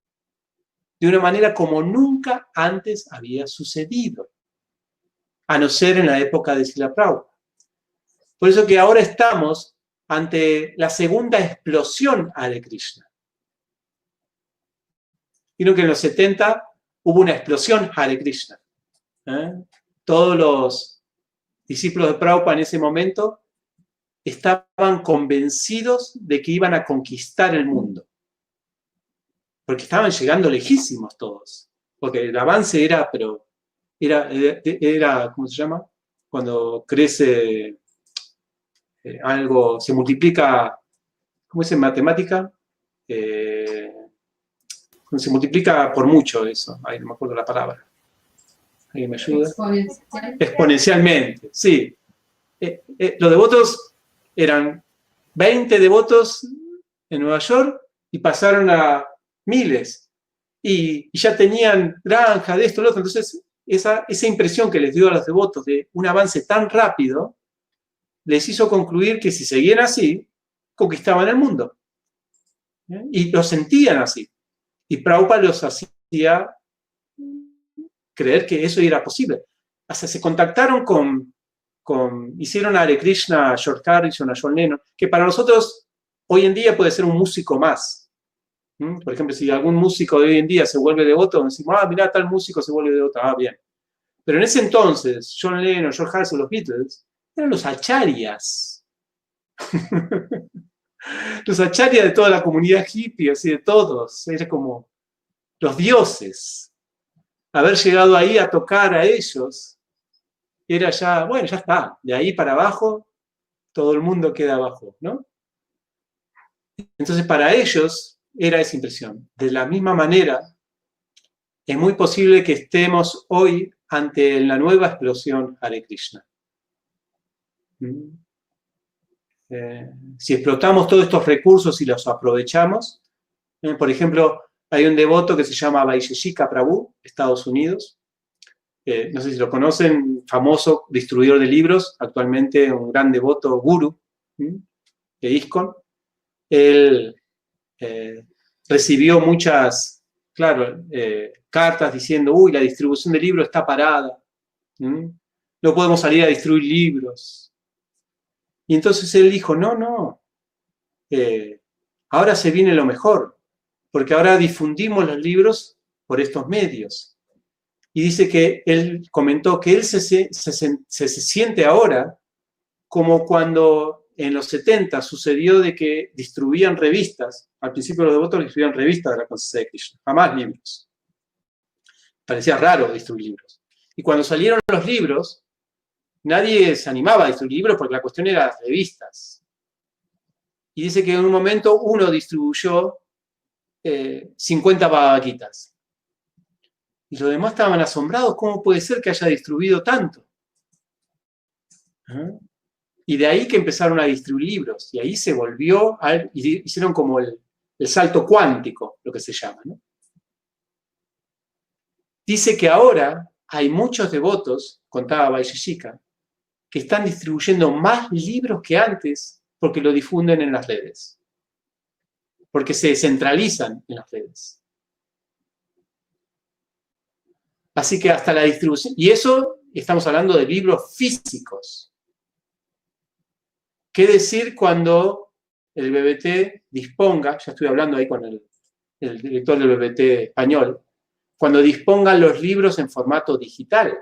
de una manera como nunca antes había sucedido, a no ser en la época de Srila Prabhupada. Por eso que ahora estamos ante la segunda explosión Hare Krishna. Vieron que en los 70 hubo una explosión Hare Krishna. Todos los discípulos de Prabhupada en ese momento estaban convencidos de que iban a conquistar el mundo. Porque estaban llegando lejísimos todos. Porque el avance era, ¿cómo se llama? Cuando crece algo, se multiplica, ¿cómo es en matemática? Se multiplica por mucho eso. Ahí no me acuerdo la palabra. ¿Alguien me ayuda? Exponencialmente, sí. Los devotos eran 20 devotos en Nueva York y pasaron a miles. y ya tenían granja de esto, lo otro. Entonces, esa impresión que les dio a los devotos de un avance tan rápido, les hizo concluir que si seguían así, conquistaban el mundo. Y lo sentían así. Y Prabhupada los hacía creer que eso era posible. Hasta se contactaron hicieron a Hare Krishna, a George Harrison, a John Lennon, que para nosotros hoy en día puede ser un músico más. Por ejemplo, si algún músico de hoy en día se vuelve devoto, decimos, mirá, tal músico se vuelve devoto, bien. Pero en ese entonces, John Lennon, George Harrison, los Beatles, eran los acharyas. Los acharyas de toda la comunidad hippie, así de todos. Era como los dioses. Haber llegado ahí a tocar a ellos, era ya, bueno, ya está. De ahí para abajo, todo el mundo queda abajo, ¿no? Entonces, para ellos era esa impresión. De la misma manera, es muy posible que estemos hoy ante la nueva explosión Hare Krishna. Si explotamos todos estos recursos y los aprovechamos, por ejemplo, hay un devoto que se llama Vaisheshika Prabhu, Estados Unidos. No sé si lo conocen, famoso distribuidor de libros, actualmente un gran devoto guru de ISKCON. Él recibió muchas, cartas diciendo, la distribución de libros está parada, no podemos salir a distribuir libros. Y entonces él dijo, no, ahora se viene lo mejor, porque ahora difundimos los libros por estos medios. Y dice que él comentó que él se siente ahora como cuando en los 70 sucedió de que distribuían revistas. Al principio los devotos distribuían revistas de la conciencia de Krishna, jamás libros. Parecía raro distribuir libros. Y cuando salieron los libros, nadie se animaba a distribuir libros porque la cuestión era las revistas. Y dice que en un momento uno distribuyó 50 Bhagavad Gitas. Y los demás estaban asombrados, ¿cómo puede ser que haya distribuido tanto? Y de ahí que empezaron a distribuir libros. Y ahí se volvió, hicieron como el salto cuántico, lo que se llama, ¿no? Dice que ahora hay muchos devotos, contaba Vaisheshika, que están distribuyendo más libros que antes porque lo difunden en las redes. Porque se centralizan en las redes. Así que hasta la distribución, y eso estamos hablando de libros físicos. ¿Qué decir cuando el BBT disponga, ya estoy hablando ahí con el director del BBT español, cuando dispongan los libros en formato digital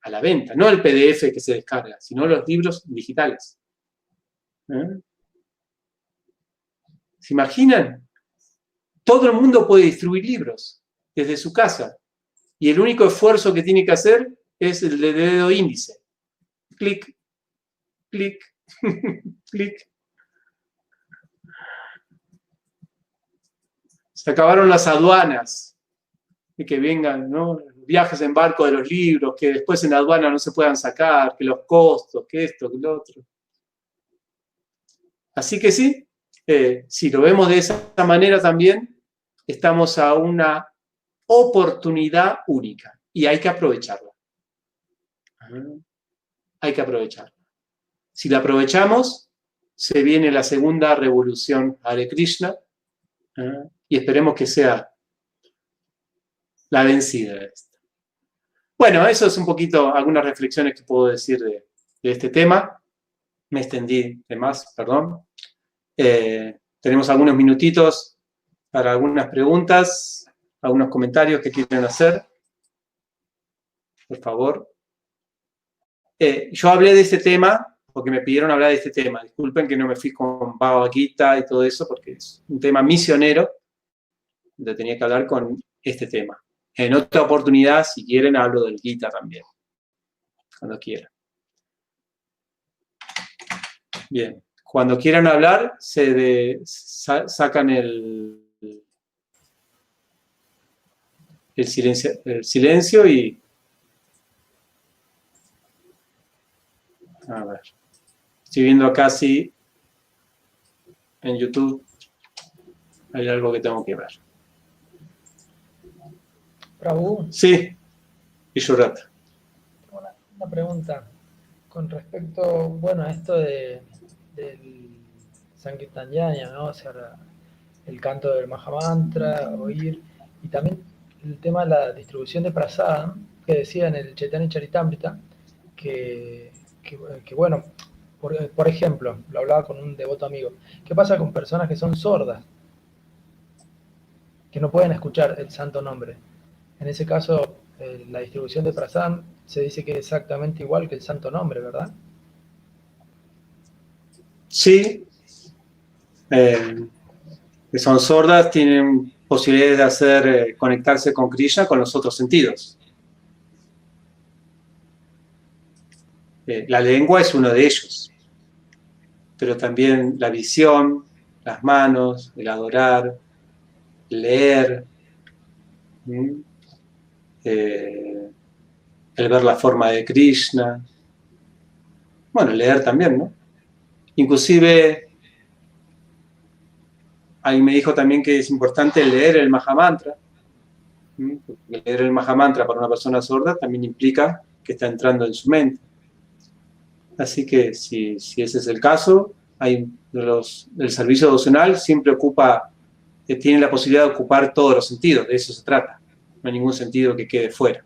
a la venta, no el PDF que se descarga, sino los libros digitales? ¿Se imaginan? Todo el mundo puede distribuir libros desde su casa. Y el único esfuerzo que tiene que hacer es el de dedo índice. Clic, clic, clic. Se acabaron las aduanas. De que vengan, ¿no?, viajes en barco de los libros, que después en la aduana no se puedan sacar, que los costos, que esto, que lo otro. Así que sí, si lo vemos de esa manera también, estamos a una oportunidad única y hay que aprovecharla. Hay que aprovecharla. Si la aprovechamos, se viene la segunda revolución Hare Krishna y esperemos que sea la vencida de esta. Bueno, eso es un poquito algunas reflexiones que puedo decir de este tema. Me extendí de más, perdón. Tenemos algunos minutitos para algunas preguntas, algunos comentarios que quieran hacer. Por favor. Yo hablé de este tema porque me pidieron hablar de este tema. Disculpen que no me fui con Bhagavad Gita y todo eso porque es un tema misionero. Yo tenía que hablar con este tema. En otra oportunidad, si quieren, hablo del Gita también. Cuando quieran. Bien. Cuando quieran hablar, sacan el silencio y... A ver. Estoy viendo acá si en YouTube hay algo que tengo que ver. Prabhu, Sí, Vishurata. una pregunta con respecto, bueno, a esto del Sankirtanyaya, ¿no? O sea, el canto del Mahamantra, oír, y también el tema de la distribución de prasada, que decía en el Chaitanya Charitamrita, que, que bueno, por ejemplo, lo hablaba con un devoto amigo, ¿qué pasa con personas que son sordas, que no pueden escuchar el santo nombre? En ese caso, la distribución de prasad se dice que es exactamente igual que el santo nombre, ¿verdad? Sí, que son sordas tienen posibilidades de hacer conectarse con Krishna con los otros sentidos. La lengua es uno de ellos, pero también la visión, las manos, el adorar, el leer, el ver la forma de Krishna. Bueno, leer también, ¿no? Inclusive, ahí me dijo también que es importante leer el Mahamantra. Leer el Mahamantra para una persona sorda también implica que está entrando en su mente. Así que si ese es el caso, el servicio devocional siempre tiene la posibilidad de ocupar todos los sentidos, de eso se trata. No hay ningún sentido que quede fuera.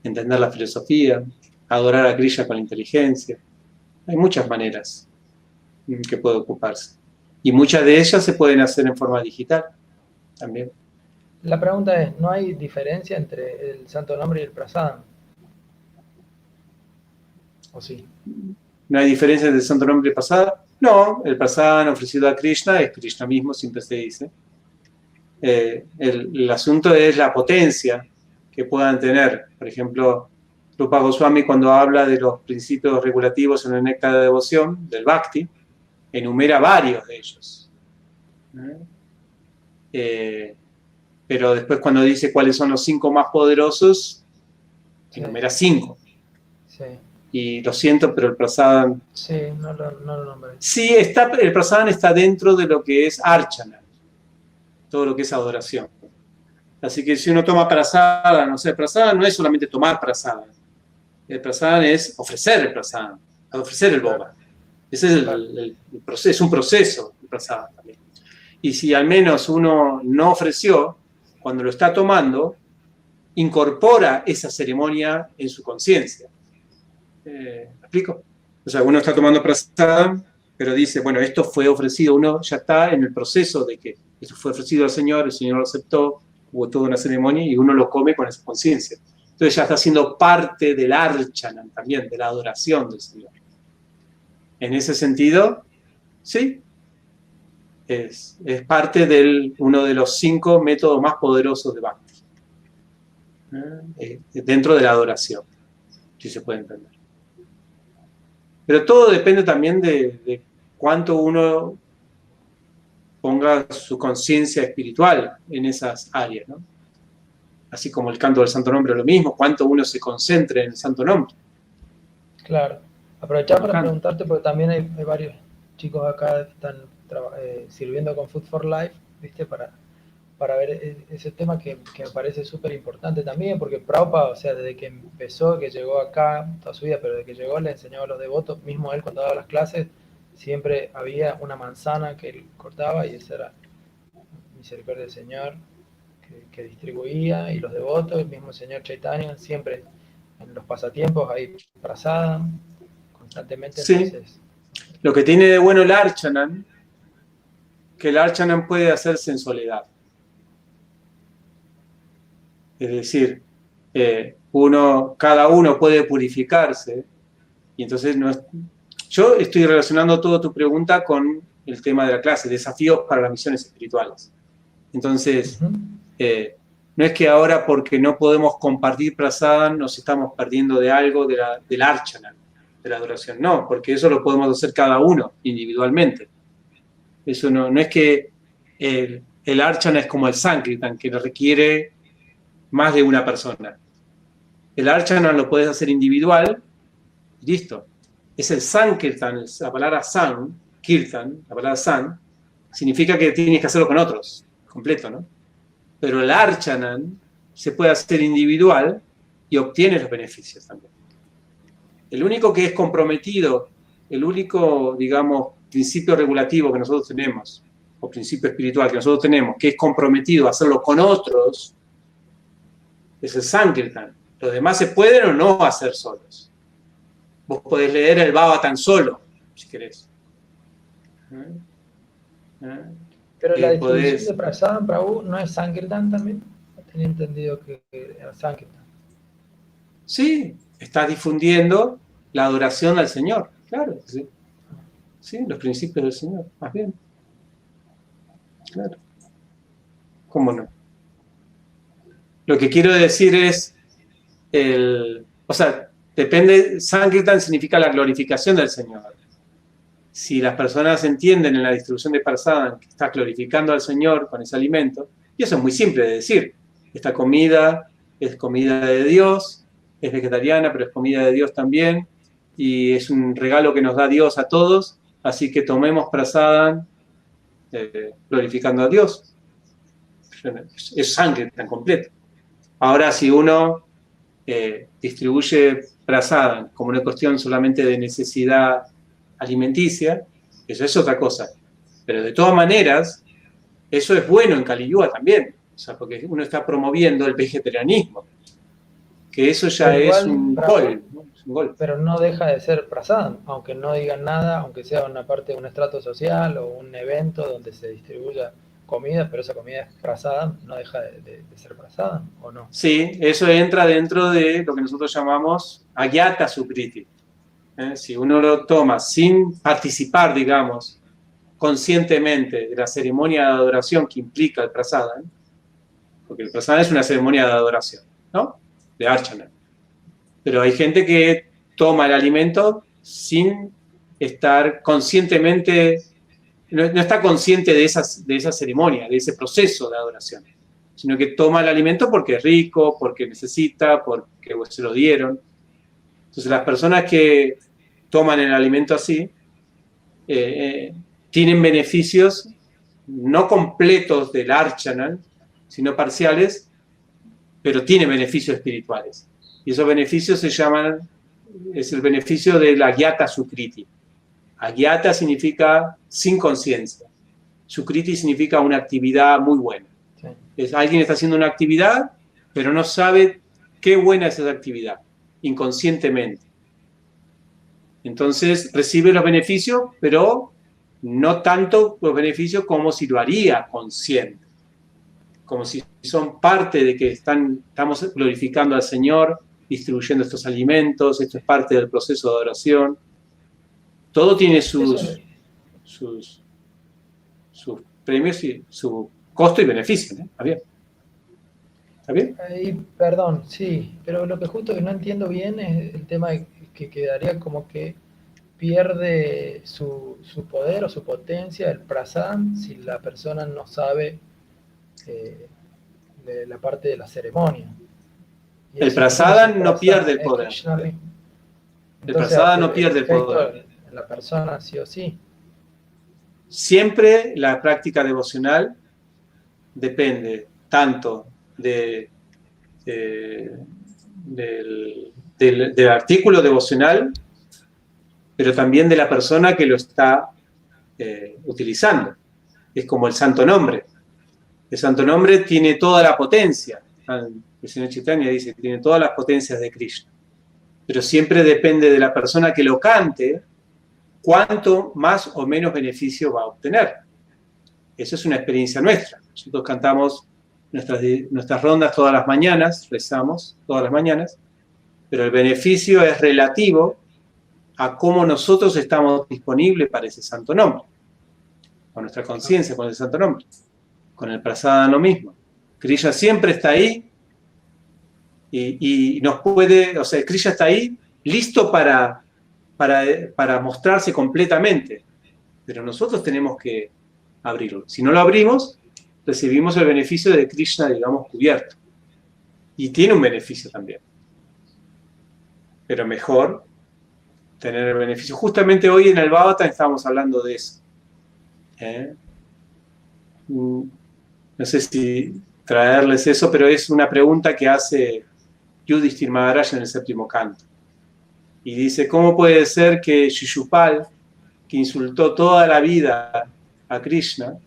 Entender la filosofía, adorar a Krishna con la inteligencia. Hay muchas maneras que puede ocuparse. Y muchas de ellas se pueden hacer en forma digital también. La pregunta es, ¿no hay diferencia entre el santo nombre y el prasadam? ¿O sí? ¿No hay diferencia entre el santo nombre y el prasadam? No, el prasadam ofrecido a Krishna es Krishna mismo, siempre se dice. El asunto es la potencia que puedan tener. Por ejemplo, Rupa Goswami, cuando habla de los principios regulativos en el néctar de devoción, del Bhakti, enumera varios de ellos. Pero después cuando dice cuáles son los 5 más poderosos, enumera 5. Sí. Y lo siento, pero el prasadam... Sí, no lo nombré. Sí, el prasadam está dentro de lo que es archana, todo lo que es adoración. Así que si uno toma prasadam, no sé, prasadam no es solamente tomar prasadam. El prasadam es ofrecer el prasadam, ofrecer el boga. Ese es el proceso, es un proceso el prasadam también. Y si al menos uno no ofreció, cuando lo está tomando, incorpora esa ceremonia en su conciencia. ¿Me explico? O sea, uno está tomando prasadam, pero dice, bueno, esto fue ofrecido, uno ya está en el proceso de que esto fue ofrecido al Señor, el Señor lo aceptó, hubo toda una ceremonia y uno lo come con esa conciencia. Entonces ya está siendo parte del archana también, de la adoración del Señor. En ese sentido, sí, es parte de uno de los 5 métodos más poderosos de Bhakti. Dentro de la adoración, si se puede entender. Pero todo depende también de cuánto uno ponga su conciencia espiritual en esas áreas, ¿no? Así como el canto del Santo Nombre es lo mismo, cuánto uno se concentre en el Santo Nombre. Claro. Aprovechar para preguntarte, porque también hay varios chicos acá que están sirviendo con Food for Life, ¿viste? Para ver ese tema que me parece súper importante también, porque Prabhupada, o sea, desde que empezó, que llegó acá, toda su vida, pero desde que llegó le enseñaba a los devotos, mismo él cuando daba las clases, siempre había una manzana que él cortaba y esa era misericordia del Señor que distribuía, y los devotos, el mismo Señor Chaitanya, siempre en los pasatiempos ahí prasada, constantemente. Sí. Entonces, lo que tiene de bueno el Archanan, que el Archanan puede hacerse en soledad. Es decir, cada uno puede purificarse, y entonces yo estoy relacionando toda tu pregunta con el tema de la clase, desafíos para las misiones espirituales. Entonces, no es que ahora porque no podemos compartir prasadam nos estamos perdiendo de algo del archana, de la adoración. No, porque eso lo podemos hacer cada uno individualmente. Eso no es que el archana es como el sankirtan, que requiere más de una persona. El archana lo puedes hacer individual, listo. Es el sankirtan, la palabra san, kirtan, la palabra san, significa que tienes que hacerlo con otros, completo, ¿no? pero el archanan se puede hacer individual y obtiene los beneficios también. El único que es comprometido, el único, digamos, principio regulativo que nosotros tenemos, o principio espiritual que nosotros tenemos, que es comprometido a hacerlo con otros, es el Sankirtan. Los demás se pueden o no hacer solos. Vos podés leer el Bhagavatam solo, si querés. Pero la distribución de Prasadam, Prabhu, ¿no es Sankirtan también? Tenía entendido que era Sankirtan. Sí, estás difundiendo la adoración al Señor, claro. Sí, sí, los principios del Señor, más bien. Claro. ¿Cómo no? Lo que quiero decir es, o sea, depende, Sankirtan significa la glorificación del Señor. Si las personas entienden en la distribución de Prasadam que estás glorificando al Señor con ese alimento, y eso es muy simple de decir, esta comida es comida de Dios, es vegetariana, pero es comida de Dios también, y es un regalo que nos da Dios a todos, así que tomemos Prasadam glorificando a Dios. Es sangre tan completo. Ahora, si uno distribuye Prasadam como una cuestión solamente de necesidad alimenticia, eso es otra cosa. Pero de todas maneras, eso es bueno en Kali Yuga también, o sea, porque uno está promoviendo el vegetarianismo, que eso ya es un gol, ¿no? Es un gol. Pero no deja de ser Prasadam, aunque no digan nada, aunque sea una parte de un estrato social o un evento donde se distribuya comida, pero esa comida es Prasadam, no deja de ser Prasadam, ¿o no? Sí, eso entra dentro de lo que nosotros llamamos Agyata Sukriti. Si uno lo toma sin participar, digamos, conscientemente de la ceremonia de adoración que implica el Prasadam, porque el Prasadam es una ceremonia de adoración, ¿no? De Archana. Pero hay gente que toma el alimento sin estar conscientemente, no está consciente de esa ceremonia, de ese proceso de adoración, sino que toma el alimento porque es rico, porque necesita, porque se lo dieron. Entonces las personas que toman el alimento así, tienen beneficios no completos del archana, sino parciales, pero tienen beneficios espirituales. Y esos beneficios se llaman, es el beneficio de la Agyata Sukriti. Agyata significa sin conciencia. Sukriti significa una actividad muy buena. Sí. Alguien está haciendo una actividad, pero no sabe qué buena es esa actividad, inconscientemente. Entonces recibe los beneficios, pero no tanto los beneficios como si lo haría consciente. Como si son parte de que estamos glorificando al Señor, distribuyendo estos alimentos, esto es parte del proceso de adoración. Todo tiene sus premios y su costo y beneficio, ¿no? ¿Está bien? ¿Está bien? Perdón, sí, pero lo que justo que no entiendo bien es el tema de que quedaría como que pierde su poder o su potencia, el prasadam, si la persona no sabe de la parte de la ceremonia. Y el prasadam no pierde el poder. El prasadam no pierde el poder. La persona sí o sí. Siempre la práctica devocional depende tanto del artículo devocional, pero también de la persona que lo está utilizando. Es como el santo nombre. El santo nombre tiene toda la potencia. El señor Chaitanya dice que tiene todas las potencias de Krishna. Pero siempre depende de la persona que lo cante cuánto más o menos beneficio va a obtener. Eso es una experiencia nuestra. Nosotros cantamos nuestras rondas todas las mañanas, rezamos todas las mañanas, pero el beneficio es relativo a cómo nosotros estamos disponibles para ese santo nombre, con nuestra conciencia, con el santo nombre. Con el prasadam lo mismo. Krishna siempre está ahí y nos puede, o sea, Krishna está ahí listo para mostrarse completamente, pero nosotros tenemos que abrirlo. Si no lo abrimos, recibimos el beneficio de Krishna, digamos, cubierto. Y tiene un beneficio también. Pero mejor tener el beneficio. Justamente hoy en el Bhagavatam estábamos hablando de eso. No sé si traerles eso, pero es una pregunta que hace Yudhishthira Maharaj en el séptimo canto. Y dice, ¿cómo puede ser que Shishupal, que insultó toda la vida a Krishna,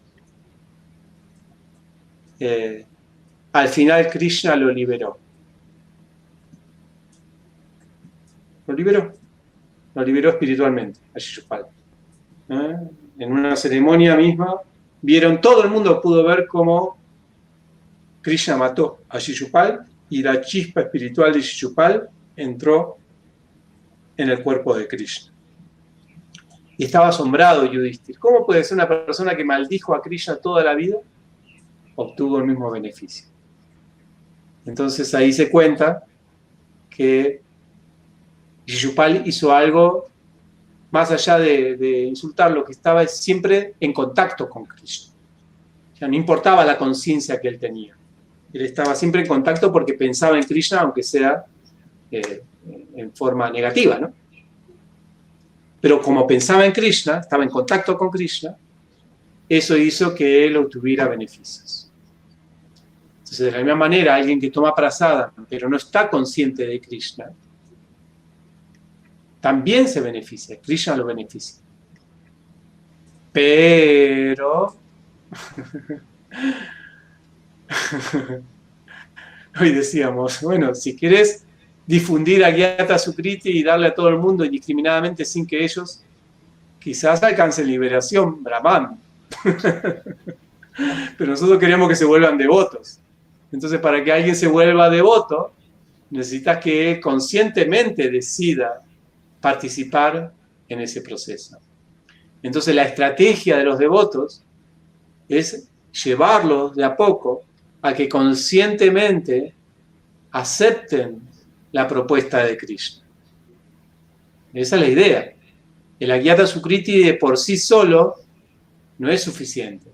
al final Krishna lo liberó? Lo liberó espiritualmente a Shishupal. En una ceremonia misma, todo el mundo pudo ver cómo Krishna mató a Shishupal y la chispa espiritual de Shishupal entró en el cuerpo de Krishna. Y estaba asombrado Yudhishthira. ¿Cómo puede ser una persona que maldijo a Krishna toda la vida obtuvo el mismo beneficio? Entonces ahí se cuenta que Shishupal hizo algo más allá de insultarlo, que estaba siempre en contacto con Krishna. O sea, no importaba la conciencia que él tenía. Él estaba siempre en contacto porque pensaba en Krishna, aunque sea en forma negativa, ¿no? Pero como pensaba en Krishna, estaba en contacto con Krishna, eso hizo que él obtuviera beneficios. Entonces, de la misma manera, alguien que toma prasada, pero no está consciente de Krishna, también se beneficia, Krishna lo beneficia. Pero hoy decíamos, bueno, si quieres difundir a Gyata Sukriti y darle a todo el mundo indiscriminadamente sin que ellos quizás alcancen liberación, Brahman. Pero nosotros queremos que se vuelvan devotos. Entonces, para que alguien se vuelva devoto, necesitas que él conscientemente decida participar en ese proceso. Entonces, la estrategia de los devotos es llevarlos de a poco a que conscientemente acepten la propuesta de Krishna. Esa es la idea. El Agyata Sukriti de por sí solo no es suficiente.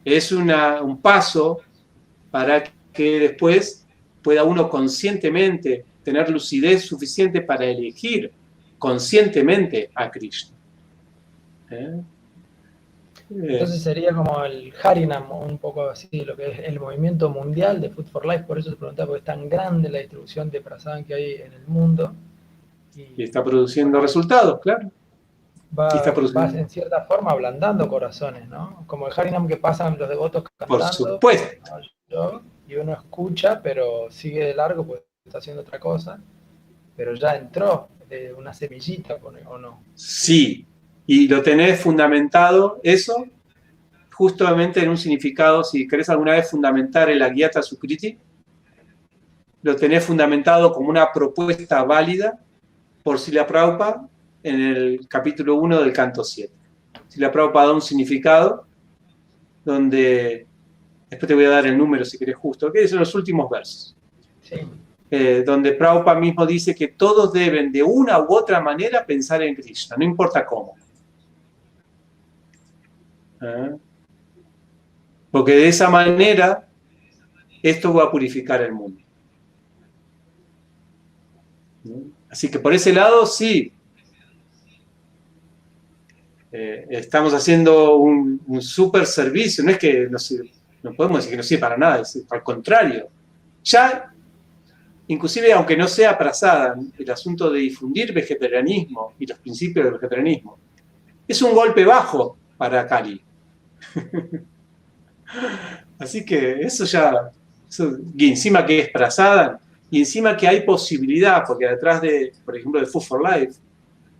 Es un paso para que después pueda uno conscientemente tener lucidez suficiente para elegir conscientemente a Krishna. Entonces sería como el Harinam, un poco así, lo que es el movimiento mundial de Food for Life. Por eso te preguntaba, porque es tan grande la distribución de prasadam que hay en el mundo. Y está produciendo resultados, claro. Va en cierta forma ablandando corazones, ¿no? Como el Harinam que pasan los devotos cantando. Por supuesto. Y uno escucha, pero sigue de largo, pues está haciendo otra cosa. Pero ya entró de una semillita, ¿o no? Sí. Y lo tenés fundamentado, eso, justamente en un significado, si querés alguna vez fundamentar el Agyata Sukriti, lo tenés fundamentado como una propuesta válida por Srila Prabhupada en el capítulo 1 del canto 7. Srila Prabhupada da un significado donde, después te voy a dar el número si querés justo, que es en los últimos versos. Sí. Donde Prabhupada mismo dice que todos deben de una u otra manera pensar en Krishna, no importa cómo. Porque de esa manera esto va a purificar el mundo. Así que por ese lado sí, estamos haciendo un súper servicio. No es que no podemos decir que no sirve para nada, al contrario. Ya, inclusive aunque no sea prasadam, el asunto de difundir vegetarianismo y los principios del vegetarianismo es un golpe bajo para Kali. Así que eso ya, y encima que es prasadam, y encima que hay posibilidad, porque detrás de, por ejemplo, de Food for Life,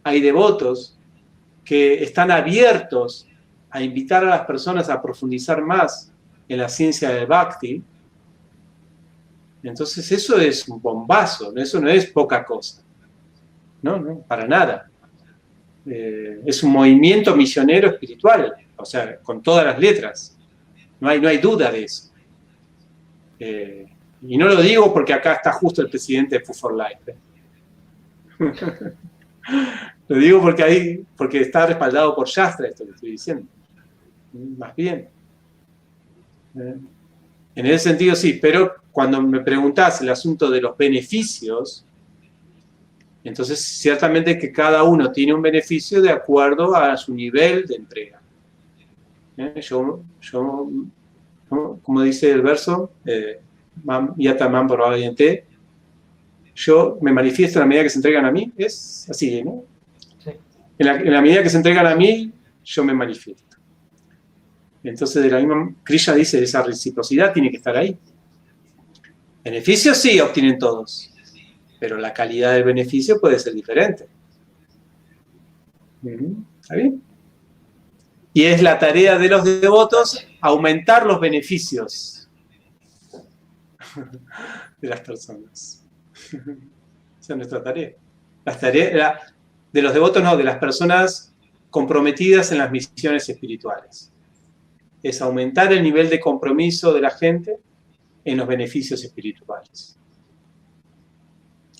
hay devotos que están abiertos a invitar a las personas a profundizar más en la ciencia del Bhakti. Entonces eso es un bombazo, eso no es poca cosa. No, para nada. Es un movimiento misionero espiritual, o sea, con todas las letras. No hay duda de eso. Y no lo digo porque acá está justo el presidente de Food for Life. Lo digo porque está respaldado por Shastra esto que estoy diciendo. Más bien. En ese sentido sí, pero cuando me preguntás el asunto de los beneficios, entonces ciertamente que cada uno tiene un beneficio de acuerdo a su nivel de entrega. Yo ¿no? Como dice el verso, Yata Mam por Valiente, yo me manifiesto en la medida que se entregan a mí, es así, ¿no? Sí. En la medida que se entregan a mí, yo me manifiesto. Entonces, de la misma, Krishna dice, esa reciprocidad tiene que estar ahí. Beneficios sí obtienen todos, pero la calidad del beneficio puede ser diferente. ¿Está bien? Y es la tarea de los devotos aumentar los beneficios de las personas. Esa es nuestra tarea. Las tareas de los devotos, no, de las personas comprometidas en las misiones espirituales. Es aumentar el nivel de compromiso de la gente en los beneficios espirituales.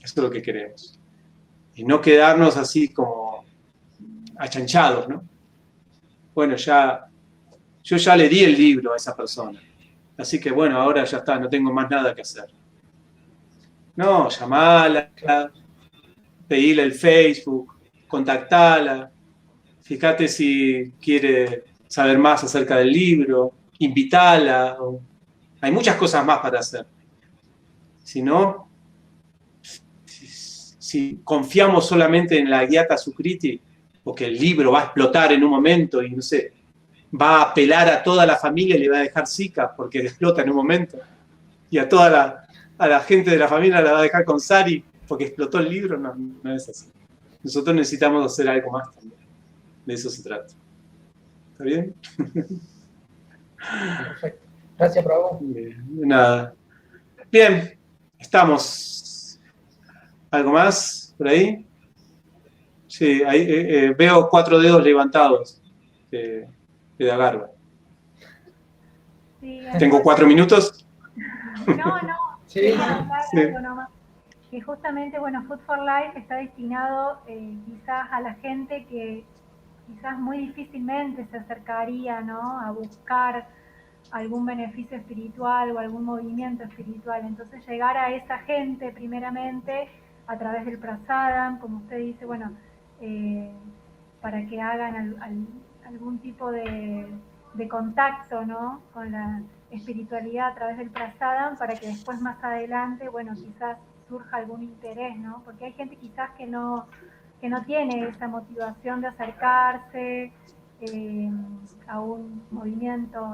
Eso es lo que queremos. Y no quedarnos así como achanchados, ¿no? Bueno, yo ya le di el libro a esa persona. Así que bueno, ahora ya está, no tengo más nada que hacer. No, llamala, pedile el Facebook, contactala, fíjate si quiere saber más acerca del libro, invitala. Hay muchas cosas más para hacer. Si no, si confiamos solamente en la Gyata Sukriti, porque el libro va a explotar en un momento y no sé, va a apelar a toda la familia y le va a dejar zika porque explota en un momento, y a toda la gente de la familia la va a dejar con sari porque explotó el libro, no es así. Nosotros necesitamos hacer algo más también. De eso se trata. ¿Está bien? Perfecto. Gracias, Prabhu. Nada. Bien, estamos. ¿Algo más por ahí? Sí, ahí, veo 4 dedos levantados de Dagarba. Sí, ¿Tengo 4 minutos? No, Sí. Sí. algo nomás. Que justamente, bueno, Food for Life está destinado quizás a la gente que quizás muy difícilmente se acercaría, ¿no?, a buscar algún beneficio espiritual o algún movimiento espiritual. Entonces llegar a esa gente primeramente a través del prasadam, como usted dice, bueno, para que hagan algún tipo de contacto, ¿no?, con la espiritualidad a través del prasadam, para que después más adelante, bueno, quizás surja algún interés, ¿no? Porque hay gente quizás que no tiene esa motivación de acercarse a un movimiento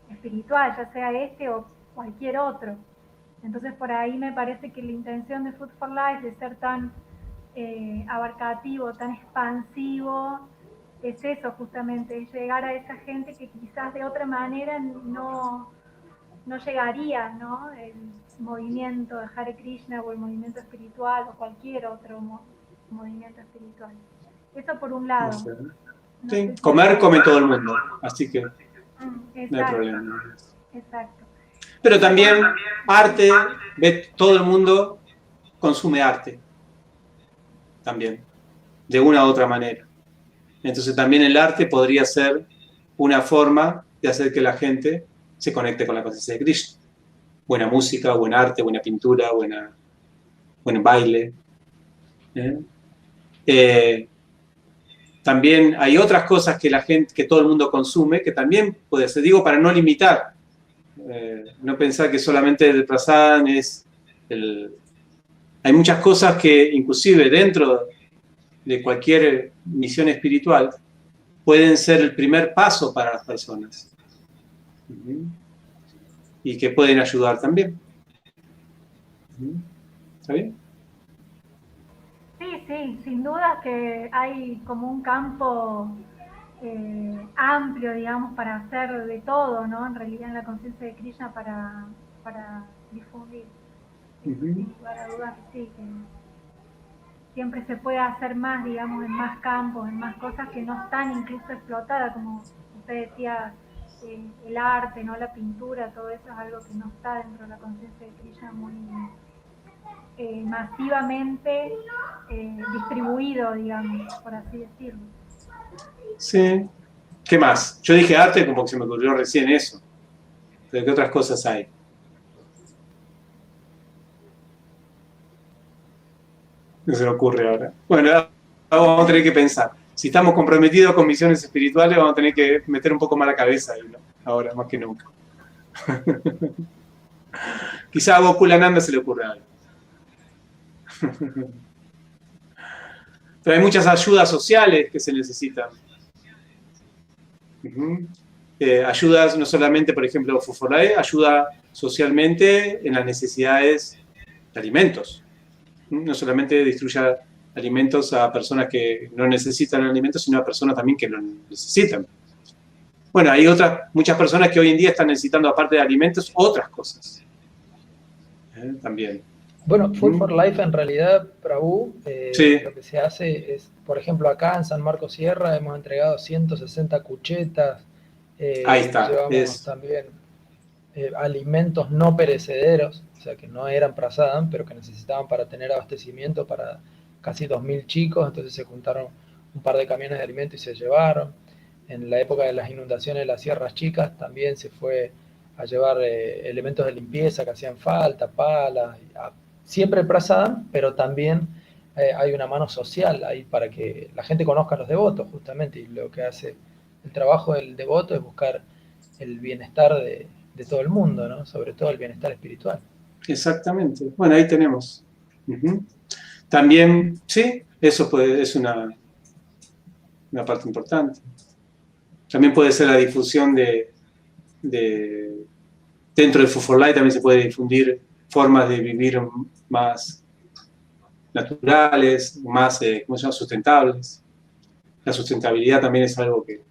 espiritual, ya sea este o cualquier otro. Entonces por ahí me parece que la intención de Food for Life, de ser tan abarcativo, tan expansivo, es eso justamente, es llegar a esa gente que quizás de otra manera no llegaría, ¿no?, el movimiento de Hare Krishna o el movimiento espiritual o cualquier otro movimiento espiritual. Eso por un lado. Sí, comer come todo el mundo, así que no hay problema. Exacto. Pero también arte, todo el mundo consume arte, también, de una u otra manera. Entonces también el arte podría ser una forma de hacer que la gente se conecte con la conciencia de Krishna. Buena música, buen arte, buena pintura, buen baile. También hay otras cosas que todo el mundo consume, que también puede ser, digo, para no limitar. No pensar que solamente el prasadam es Hay muchas cosas que, inclusive dentro de cualquier misión espiritual, pueden ser el primer paso para las personas. Y que pueden ayudar también. ¿Está bien? Sí, sin duda que hay como un campo amplio, digamos, para hacer de todo, ¿no? En realidad en la conciencia de Krishna para difundir. Sin lugar a dudas, sí, que siempre se puede hacer más, digamos, en más campos, en más cosas que no están incluso explotadas, como usted decía, el arte, ¿no?, la pintura, todo eso es algo que no está dentro de la conciencia de Krishna muy masivamente distribuido, digamos, por así decirlo. Sí. ¿Qué más? Yo dije arte como que se me ocurrió recién eso. ¿Pero qué otras cosas hay? No se me ocurre ahora. Bueno, vamos a tener que pensar. Si estamos comprometidos con misiones espirituales, vamos a tener que meter un poco más la cabeza ahí, ¿no? Ahora, más que nunca. Quizá a Gokulananda se le ocurre algo. Pero hay muchas ayudas sociales que se necesitan. Ayudas no solamente, por ejemplo, Fufolae, ayuda socialmente en las necesidades de alimentos. No solamente distribuye alimentos a personas que no necesitan alimentos, sino a personas también que lo necesitan. Bueno, hay muchas personas que hoy en día están necesitando, aparte de alimentos, otras cosas. También. Bueno, Food for Life en realidad, Prabhu, Sí. lo que se hace es, por ejemplo, acá en San Marcos Sierra hemos entregado 160 cuchetas. Ahí está. Llevamos también alimentos no perecederos, o sea que no eran prasadam, pero que necesitaban para tener abastecimiento para casi 2.000 chicos, entonces se juntaron un par de camiones de alimentos y se llevaron. En la época de las inundaciones de las Sierras Chicas también se fue a llevar elementos de limpieza que hacían falta, palas, siempre prasadam, pero también hay una mano social ahí para que la gente conozca a los devotos, justamente, y lo que hace el trabajo del devoto es buscar el bienestar de todo el mundo, ¿no? Sobre todo el bienestar espiritual. Exactamente. Bueno, ahí tenemos. También, sí, eso es una parte importante. También puede ser la difusión dentro de Food for Life también se puede difundir formas de vivir más naturales, más, ¿cómo se llama?, sustentables. La sustentabilidad también es algo que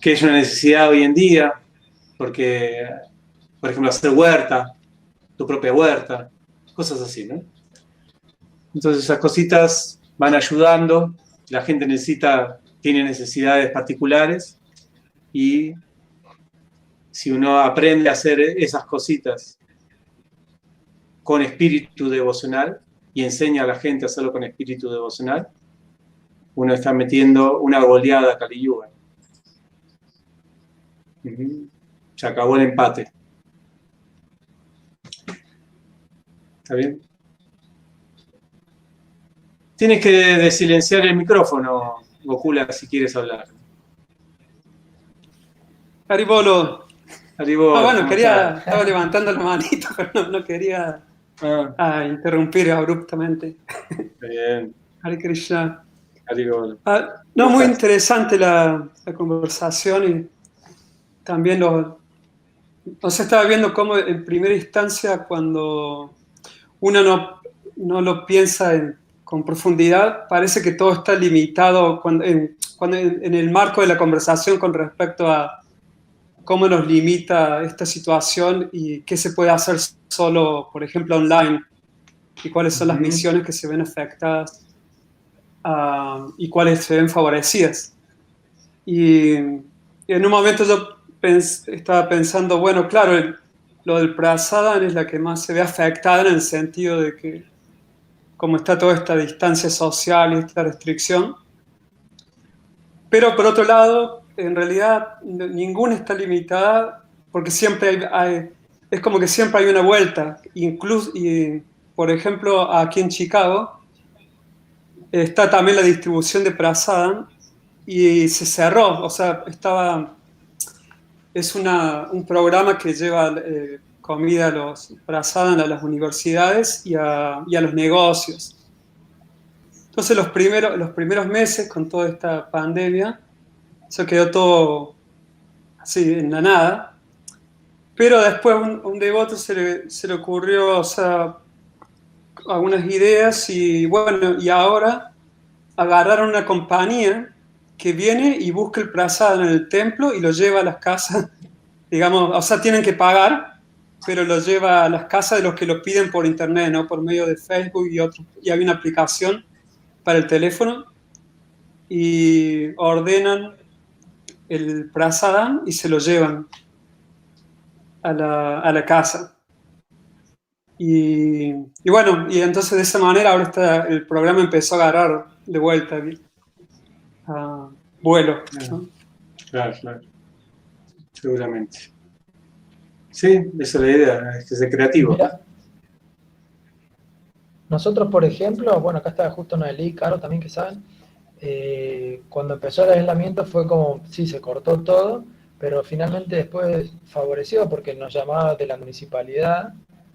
es una necesidad hoy en día, porque, por ejemplo, hacer huerta, tu propia huerta, cosas así, ¿no? Entonces esas cositas van ayudando, la gente tiene necesidades particulares y si uno aprende a hacer esas cositas con espíritu devocional y enseña a la gente a hacerlo con espíritu devocional, uno está metiendo una goleada a Kali Yuga. Se acabó el empate. ¿Está bien? Tienes que desilenciar el micrófono, Gokula, si quieres hablar. Haribolo. Haribolo. Bueno, estaba levantando la manito, pero no quería interrumpir abruptamente. Bien. Hare Krishna. Haribolo. No, muy interesante la conversación y también estaba viendo cómo en primera instancia cuando uno no lo piensa con profundidad, parece que todo está limitado cuando en el marco de la conversación con respecto a cómo nos limita esta situación y qué se puede hacer solo, por ejemplo, online, y cuáles son las misiones que se ven afectadas y cuáles se ven favorecidas. Y en un momento yo estaba pensando, bueno, claro, lo del prasadam es la que más se ve afectada en el sentido de que como está toda esta distancia social y esta restricción. Pero por otro lado, en realidad ninguna está limitada porque siempre es como que siempre hay una vuelta. Incluso, por ejemplo, aquí en Chicago está también la distribución de prasadam y se cerró, o sea, es un programa que lleva comida a los prasadam a las universidades y a los negocios. Entonces los primeros meses con toda esta pandemia se quedó todo así en la nada, pero después un devoto se le ocurrió, o sea, algunas ideas y bueno, y ahora agarraron una compañía que viene y busca el prasadam en el templo y lo lleva a las casas, digamos, o sea, tienen que pagar, pero lo lleva a las casas de los que lo piden por internet, ¿no? Por medio de Facebook y hay una aplicación para el teléfono y ordenan el prasadam y se lo llevan a la casa. Y bueno, y entonces de esa manera ahora el programa empezó a agarrar de vuelta vuelo, ¿no? Claro. Seguramente. Sí, esa es la idea, es que sea creativo. Mira, nosotros, por ejemplo, bueno, acá está justo Noelí, Caro también que saben, cuando empezó el aislamiento fue como, sí, se cortó todo, pero finalmente después favoreció porque nos llamaba de la municipalidad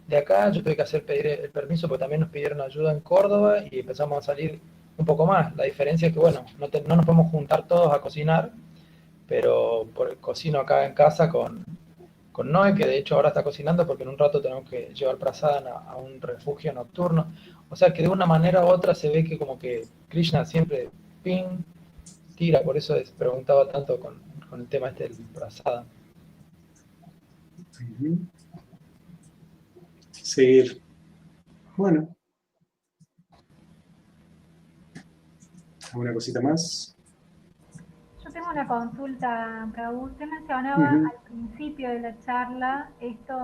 de acá, yo tuve que pedir el permiso porque también nos pidieron ayuda en Córdoba y empezamos a salir un poco más. La diferencia es que, bueno, no nos podemos juntar todos a cocinar, pero cocino acá en casa con Noé, que de hecho ahora está cocinando porque en un rato tenemos que llevar Prasadam a un refugio nocturno. O sea que de una manera u otra se ve que como que Krishna siempre ping, tira, por eso preguntaba tanto con el tema este del Prasadam. Seguir. Bueno. ¿Alguna cosita más? Yo tengo una consulta, Prabhu. Usted mencionaba al principio de la charla estos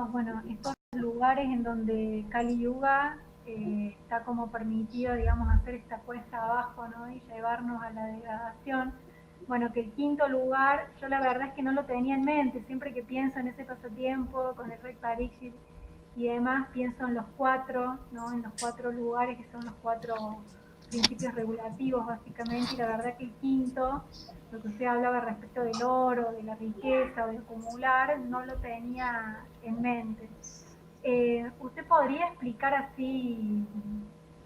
lugares en donde Kali Yuga está como permitido, digamos, hacer esta cuesta abajo, ¿no? Y llevarnos a la degradación. Bueno, que el quinto lugar, yo la verdad es que no lo tenía en mente. Siempre que pienso en ese pasatiempo, con el Rey Pariksit y demás, pienso en los 4, ¿no? En los 4 lugares que son los 4 principios regulativos, básicamente, y la verdad que el quinto, lo que usted hablaba respecto del oro, de la riqueza o de acumular, no lo tenía en mente. ¿Usted podría explicar así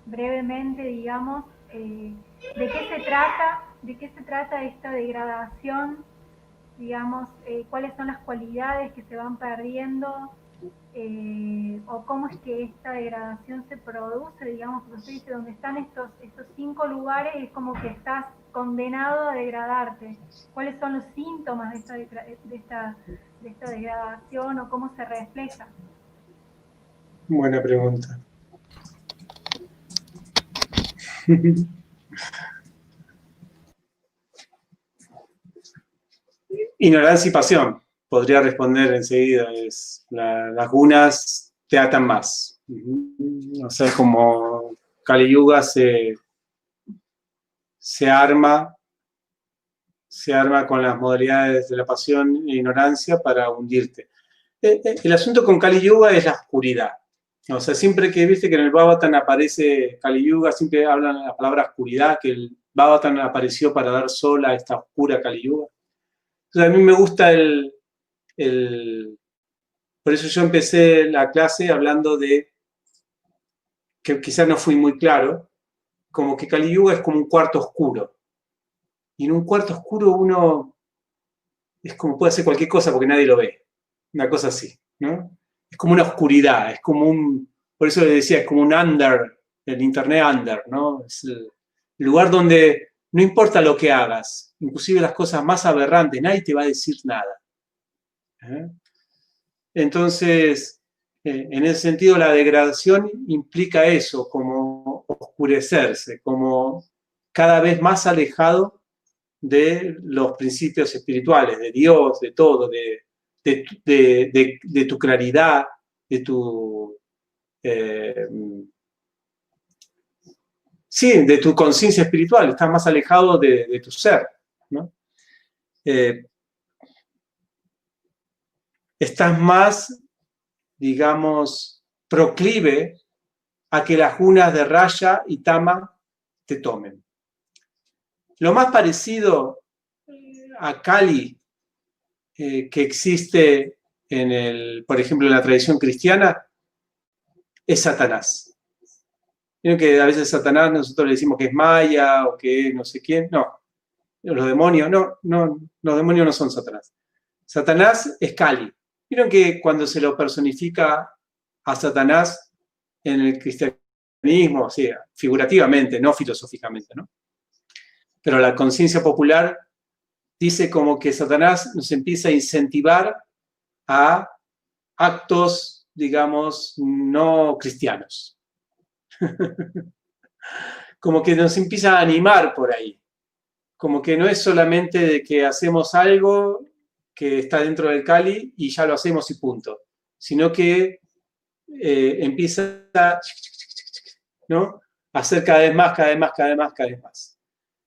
brevemente, digamos, de qué se trata esta degradación, digamos, cuáles son las cualidades que se van perdiendo, o cómo es que esta degradación se produce, digamos, porque usted dice, donde están estos 5 lugares, es como que estás condenado a degradarte. ¿Cuáles son los síntomas de esta degradación o cómo se refleja? Buena pregunta. Ignorancia y pasión. Podría responder enseguida. Las gunas te atan más. O sea, como Kali Yuga se arma con las modalidades de la pasión e ignorancia para hundirte. El asunto con Kali Yuga es la oscuridad. O sea, siempre que viste que en el Bhagavatam aparece Kali Yuga, siempre hablan la palabra oscuridad, que el Bhagavatam apareció para dar sol a esta oscura Kali Yuga. Entonces a mí me gusta por eso yo empecé la clase hablando de, que quizás no fui muy claro, como que Kali Yuga es como un cuarto oscuro. Y en un cuarto oscuro uno es como puede hacer cualquier cosa porque nadie lo ve. Una cosa así, ¿no? Es como una oscuridad, es como por eso le decía, es como un under, el internet under, ¿no? Es el lugar donde no importa lo que hagas, inclusive las cosas más aberrantes, nadie te va a decir nada. Entonces, en ese sentido, la degradación implica eso, como oscurecerse, como cada vez más alejado de los principios espirituales, de Dios, de todo, de tu claridad, de tu conciencia espiritual, estás más alejado de tu ser, ¿no? Estás más, digamos, proclive a que las gunas de Raya y Tama te tomen. Lo más parecido a Kali que existe por ejemplo, en la tradición cristiana, es Satanás. Miren que a veces Satanás nosotros le decimos que es Maya o que es no sé quién. No, los demonios, no, los demonios no son Satanás. Satanás es Kali. Vieron que cuando se lo personifica a Satanás en el cristianismo, o sea, figurativamente, no filosóficamente, ¿no? Pero la conciencia popular dice como que Satanás nos empieza a incentivar a actos, digamos, no cristianos. Como que nos empieza a animar por ahí. Como que no es solamente de que hacemos algo que está dentro del Kali y ya lo hacemos y punto, sino que empieza ¿no? a hacer cada vez más, cada vez más, cada vez más, cada vez más.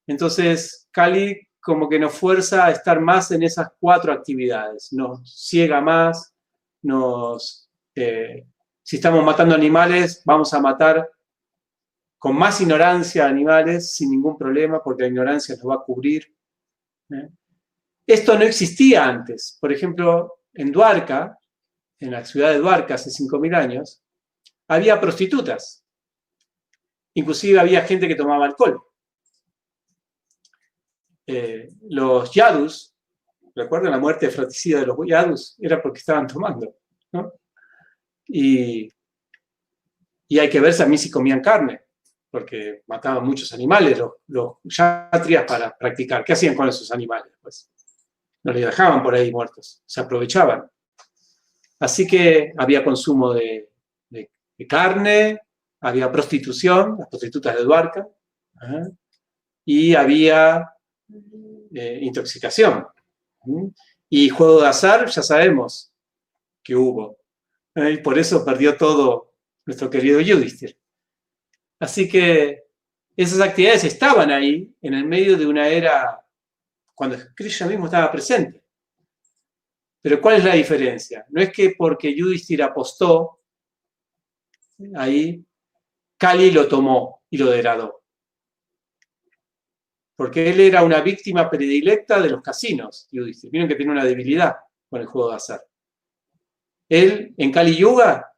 Entonces, Kali como que nos fuerza a estar más en esas 4 actividades, nos ciega más, si estamos matando animales, vamos a matar con más ignorancia animales sin ningún problema, porque la ignorancia nos va a cubrir. Esto no existía antes. Por ejemplo, en Dwarka, en la ciudad de Dwarka hace 5.000 años, había prostitutas. Inclusive había gente que tomaba alcohol. Los yadus, ¿recuerdan la muerte fratricida de los yadus? Era porque estaban tomando, ¿no? Y hay que ver también si comían carne, porque mataban muchos animales los kshatriyas para practicar. ¿Qué hacían con esos animales? Pues no les dejaban por ahí muertos, se aprovechaban. Así que había consumo de carne, había prostitución, las prostitutas de Dwarka, y había intoxicación. Y juego de azar, ya sabemos que hubo. Y por eso perdió todo nuestro querido Yudhishthira. Así que esas actividades estaban ahí en el medio de una era cuando Krishna mismo estaba presente. Pero ¿cuál es la diferencia? No es que porque Yudhishthira apostó ahí, Kali lo tomó y lo degradó. Porque él era una víctima predilecta de los casinos, Yudhishthira. Vieron que tiene una debilidad con el juego de azar. Él, en Kali Yuga,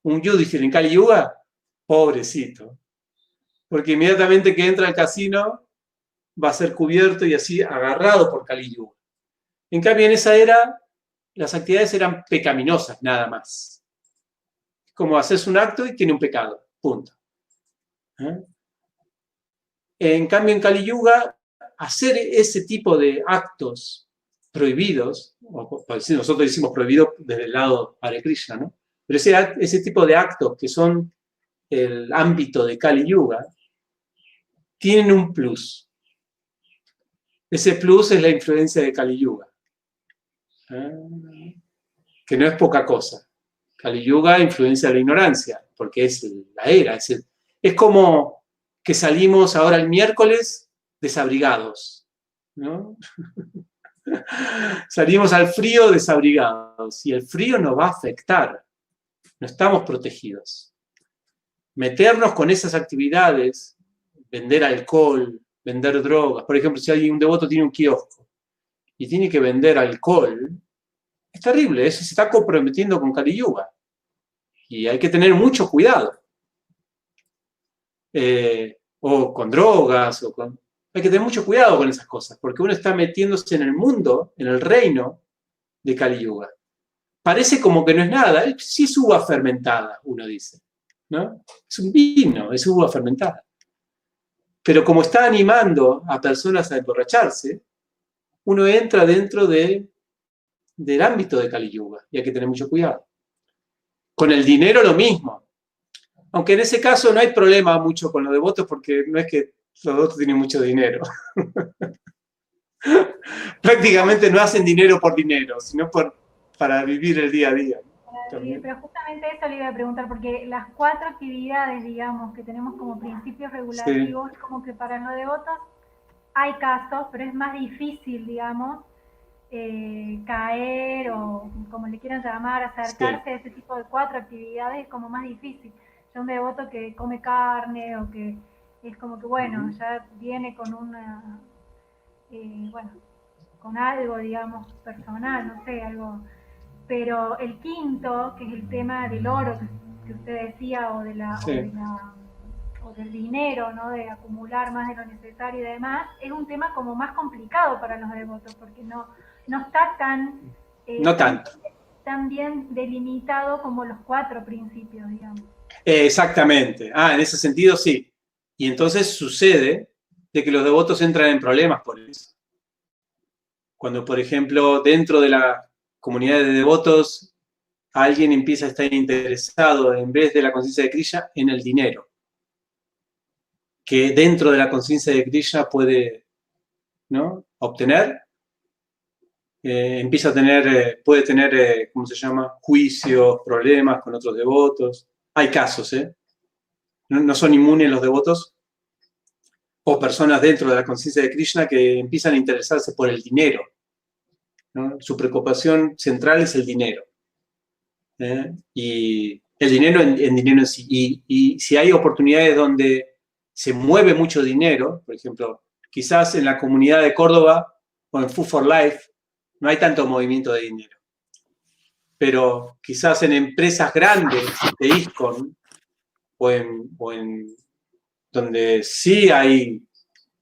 un Yudhishthira en Kali Yuga, pobrecito. Porque inmediatamente que entra al casino, va a ser cubierto y así agarrado por Kali Yuga. En cambio, en esa era, las actividades eran pecaminosas, nada más. Como haces un acto y tiene un pecado, punto. En cambio, en Kali Yuga, hacer ese tipo de actos prohibidos, nosotros decimos prohibido desde el lado Hare Krishna, ¿no? Pero ese tipo de actos que son el ámbito de Kali Yuga, tienen un plus. Ese plus es la influencia de Kali Yuga, que no es poca cosa. Kali Yuga influencia la ignorancia, porque es la era. Es como que salimos ahora el miércoles desabrigados, ¿no? Salimos al frío desabrigados y el frío nos va a afectar. No estamos protegidos. Meternos con esas actividades, vender alcohol, vender drogas. Por ejemplo, si un devoto tiene un kiosco y tiene que vender alcohol, es terrible. Eso se está comprometiendo con Kali Yuga. Y hay que tener mucho cuidado. O con drogas, hay que tener mucho cuidado con esas cosas, porque uno está metiéndose en el mundo, en el reino de Kali Yuga. Parece como que no es nada, sí es uva fermentada, uno dice, ¿no? Es un vino, es uva fermentada. Pero como está animando a personas a emborracharse, uno entra dentro del ámbito de Kali Yuga y hay que tener mucho cuidado. Con el dinero lo mismo. Aunque en ese caso no hay problema mucho con los devotos porque no es que los devotos tienen mucho dinero. Prácticamente no hacen dinero por dinero, sino para vivir el día a día. Sí, pero justamente eso le iba a preguntar, porque las 4 actividades, digamos, que tenemos como principios regulativos, sí, como que para los devotos hay casos, pero es más difícil, digamos, caer o como le quieran llamar, acercarse a ese tipo de 4 actividades es como más difícil. Ya un devoto que come carne o que es como que, bueno, ya viene con una, con algo, digamos, personal, no sé, algo. Pero el quinto, que es el tema del oro que usted decía, o del dinero, ¿no? De acumular más de lo necesario y demás, es un tema como más complicado para los devotos, porque no está tan bien delimitado como los 4 principios, digamos. Exactamente. En ese sentido sí. Y entonces sucede de que los devotos entran en problemas por eso. Cuando, por ejemplo, dentro de la comunidad de devotos, alguien empieza a estar interesado, en vez de la conciencia de Krishna, en el dinero. Que dentro de la conciencia de Krishna puede, ¿no?, obtener. Empieza a tener, puede tener, ¿cómo se llama?, juicios, problemas con otros devotos. Hay casos, no son inmunes los devotos o personas dentro de la conciencia de Krishna que empiezan a interesarse por el dinero, ¿no? Su preocupación central es el dinero. Y el dinero en dinero en sí. Y si hay oportunidades donde se mueve mucho dinero, por ejemplo, quizás en la comunidad de Córdoba o en Food for Life, no hay tanto movimiento de dinero. Pero quizás en empresas grandes de ISCON o en donde sí hay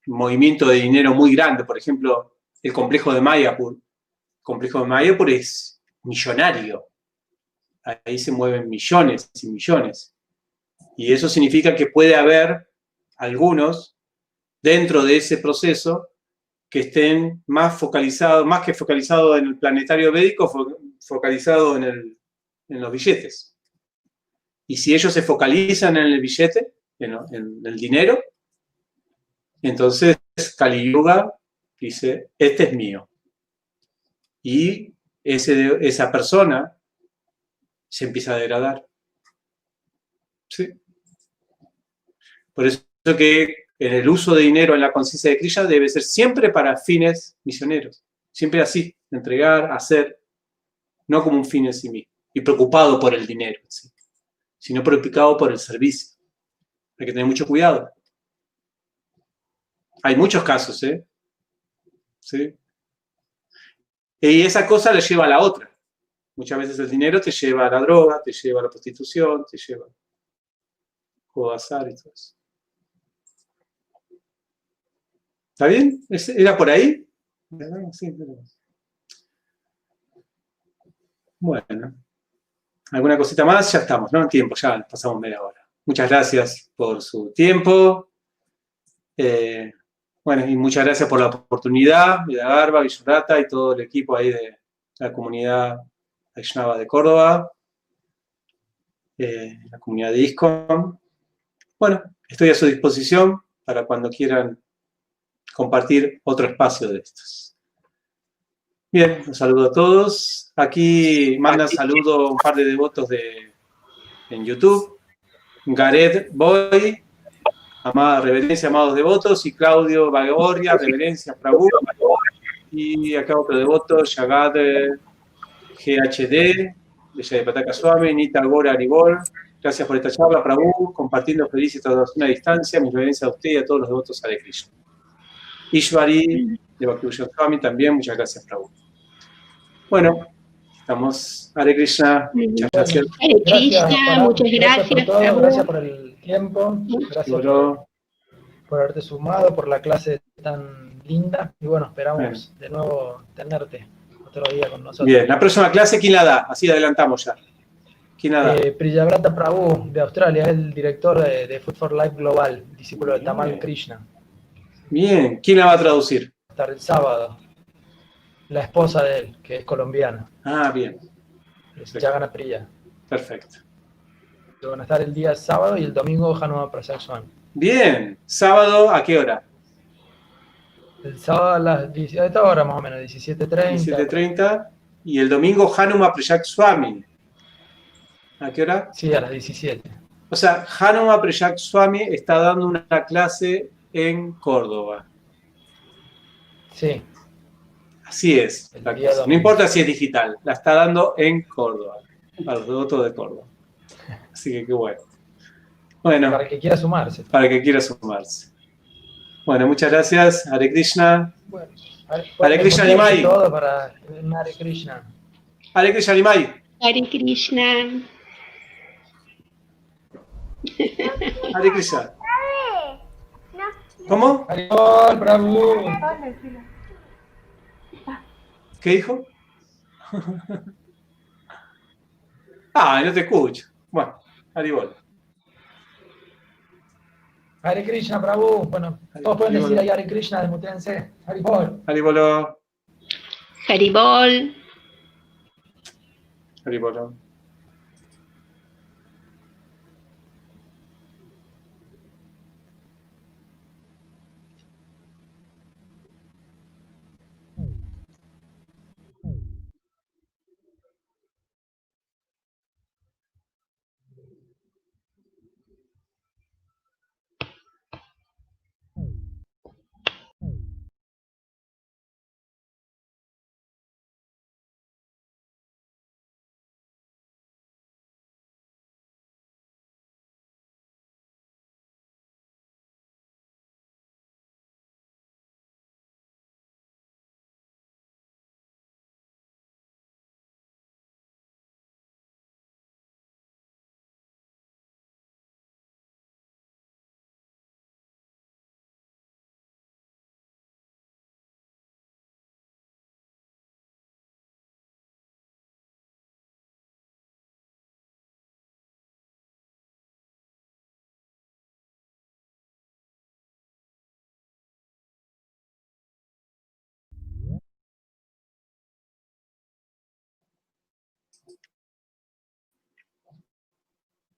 movimiento de dinero muy grande, por ejemplo, el complejo de Mayapur. El complejo de Mayapur es millonario. Ahí se mueven millones y millones. Y eso significa que puede haber algunos dentro de ese proceso que estén más focalizados, más que focalizados en el planetario védico, focalizados en los billetes. Y si ellos se focalizan en el billete, en el dinero, entonces Kali Yuga dice, este es mío. Y esa persona se empieza a degradar. ¿Sí? Por eso que en el uso de dinero en la conciencia de Krishna debe ser siempre para fines misioneros. Siempre así, entregar, hacer, no como un fin en sí mismo. Y preocupado por el dinero, ¿sí? Sino preocupado por el servicio. Hay que tener mucho cuidado. Hay muchos casos, ¿eh? ¿Sí? Y esa cosa le lleva a la otra. Muchas veces el dinero te lleva a la droga, te lleva a la prostitución, te lleva a juego de azar y todo eso. ¿Está bien? ¿Era por ahí? Sí, pero... Bueno. ¿Alguna cosita más? Ya estamos, ¿no? En tiempo, ya pasamos media hora. Muchas gracias por su tiempo. Bueno, y muchas gracias por la oportunidad, Vidagarba, Villurata y todo el equipo ahí de la comunidad Vaishnava de Córdoba, la comunidad de ISKCON. Bueno, estoy a su disposición para cuando quieran compartir otro espacio de estos. Bien, un saludo a todos. Aquí mandan saludo un par de devotos en YouTube. Gareth Boy, reverencia, amados devotos, y Claudio Bagoria, reverencia, Prabhu. Y acá otro devoto, Yagad GHD, de Jayapataka Swami, Nita Gora Aribol. Gracias por esta charla, Prabhu, compartiendo feliz y traducción a distancia. Mi reverencia a usted y a todos los devotos Hare Krishna. Ishvari, de Bhakti-Vishwan Swami, también, muchas gracias, Prabhu. Bueno, estamos. Hare Krishna, muchas gracias. Hare Krishna, muchas gracias, por todo, Prabhu. gracias por el tiempo, gracias por haberte sumado, por la clase tan linda. Y bueno, esperamos de nuevo tenerte otro día con nosotros. Bien, la próxima clase, ¿quién la da? Así adelantamos ya. ¿Quién la da? Priyavrata Prabhu, de Australia, es el director de Food for Life Global, discípulo de Tamal Krishna. Bien, ¿quién la va a traducir? Hasta el sábado. La esposa de él, que es colombiana. Ah, bien. Es Jagana Priya. Perfecto. Van a estar el día sábado y el domingo Hanuma Prasad Swami. Bien, sábado, ¿a qué hora? El sábado a las 17, a esta hora más o menos, 17:30. 17:30. Y el domingo Hanuma Prasad Swami. ¿A qué hora? Sí, a las 17. O sea, Hanuma Prasad Swami está dando una clase en Córdoba. Sí. Así es la cosa. No importa si es digital, la está dando en Córdoba, a los devotos de Córdoba. Así que qué bueno. Bueno. Para el que quiera sumarse. Para el que quiera sumarse. Bueno, muchas gracias. Hare Krishna. Bueno, Hare Krishna Nimai. Todo para Hare Krishna. Hare Krishna Nimai. Hare Krishna. Hare Krishna. ¿Cómo? Haribol, Prabhu. ¿Qué dijo? Ah, no te escucho. Bueno, Haribol. Hare Krishna, Prabhu. Bueno, todos pueden decir ahí Hare Krishna, desmutense. Haribol. Haribolo. Haribol. Haribolo.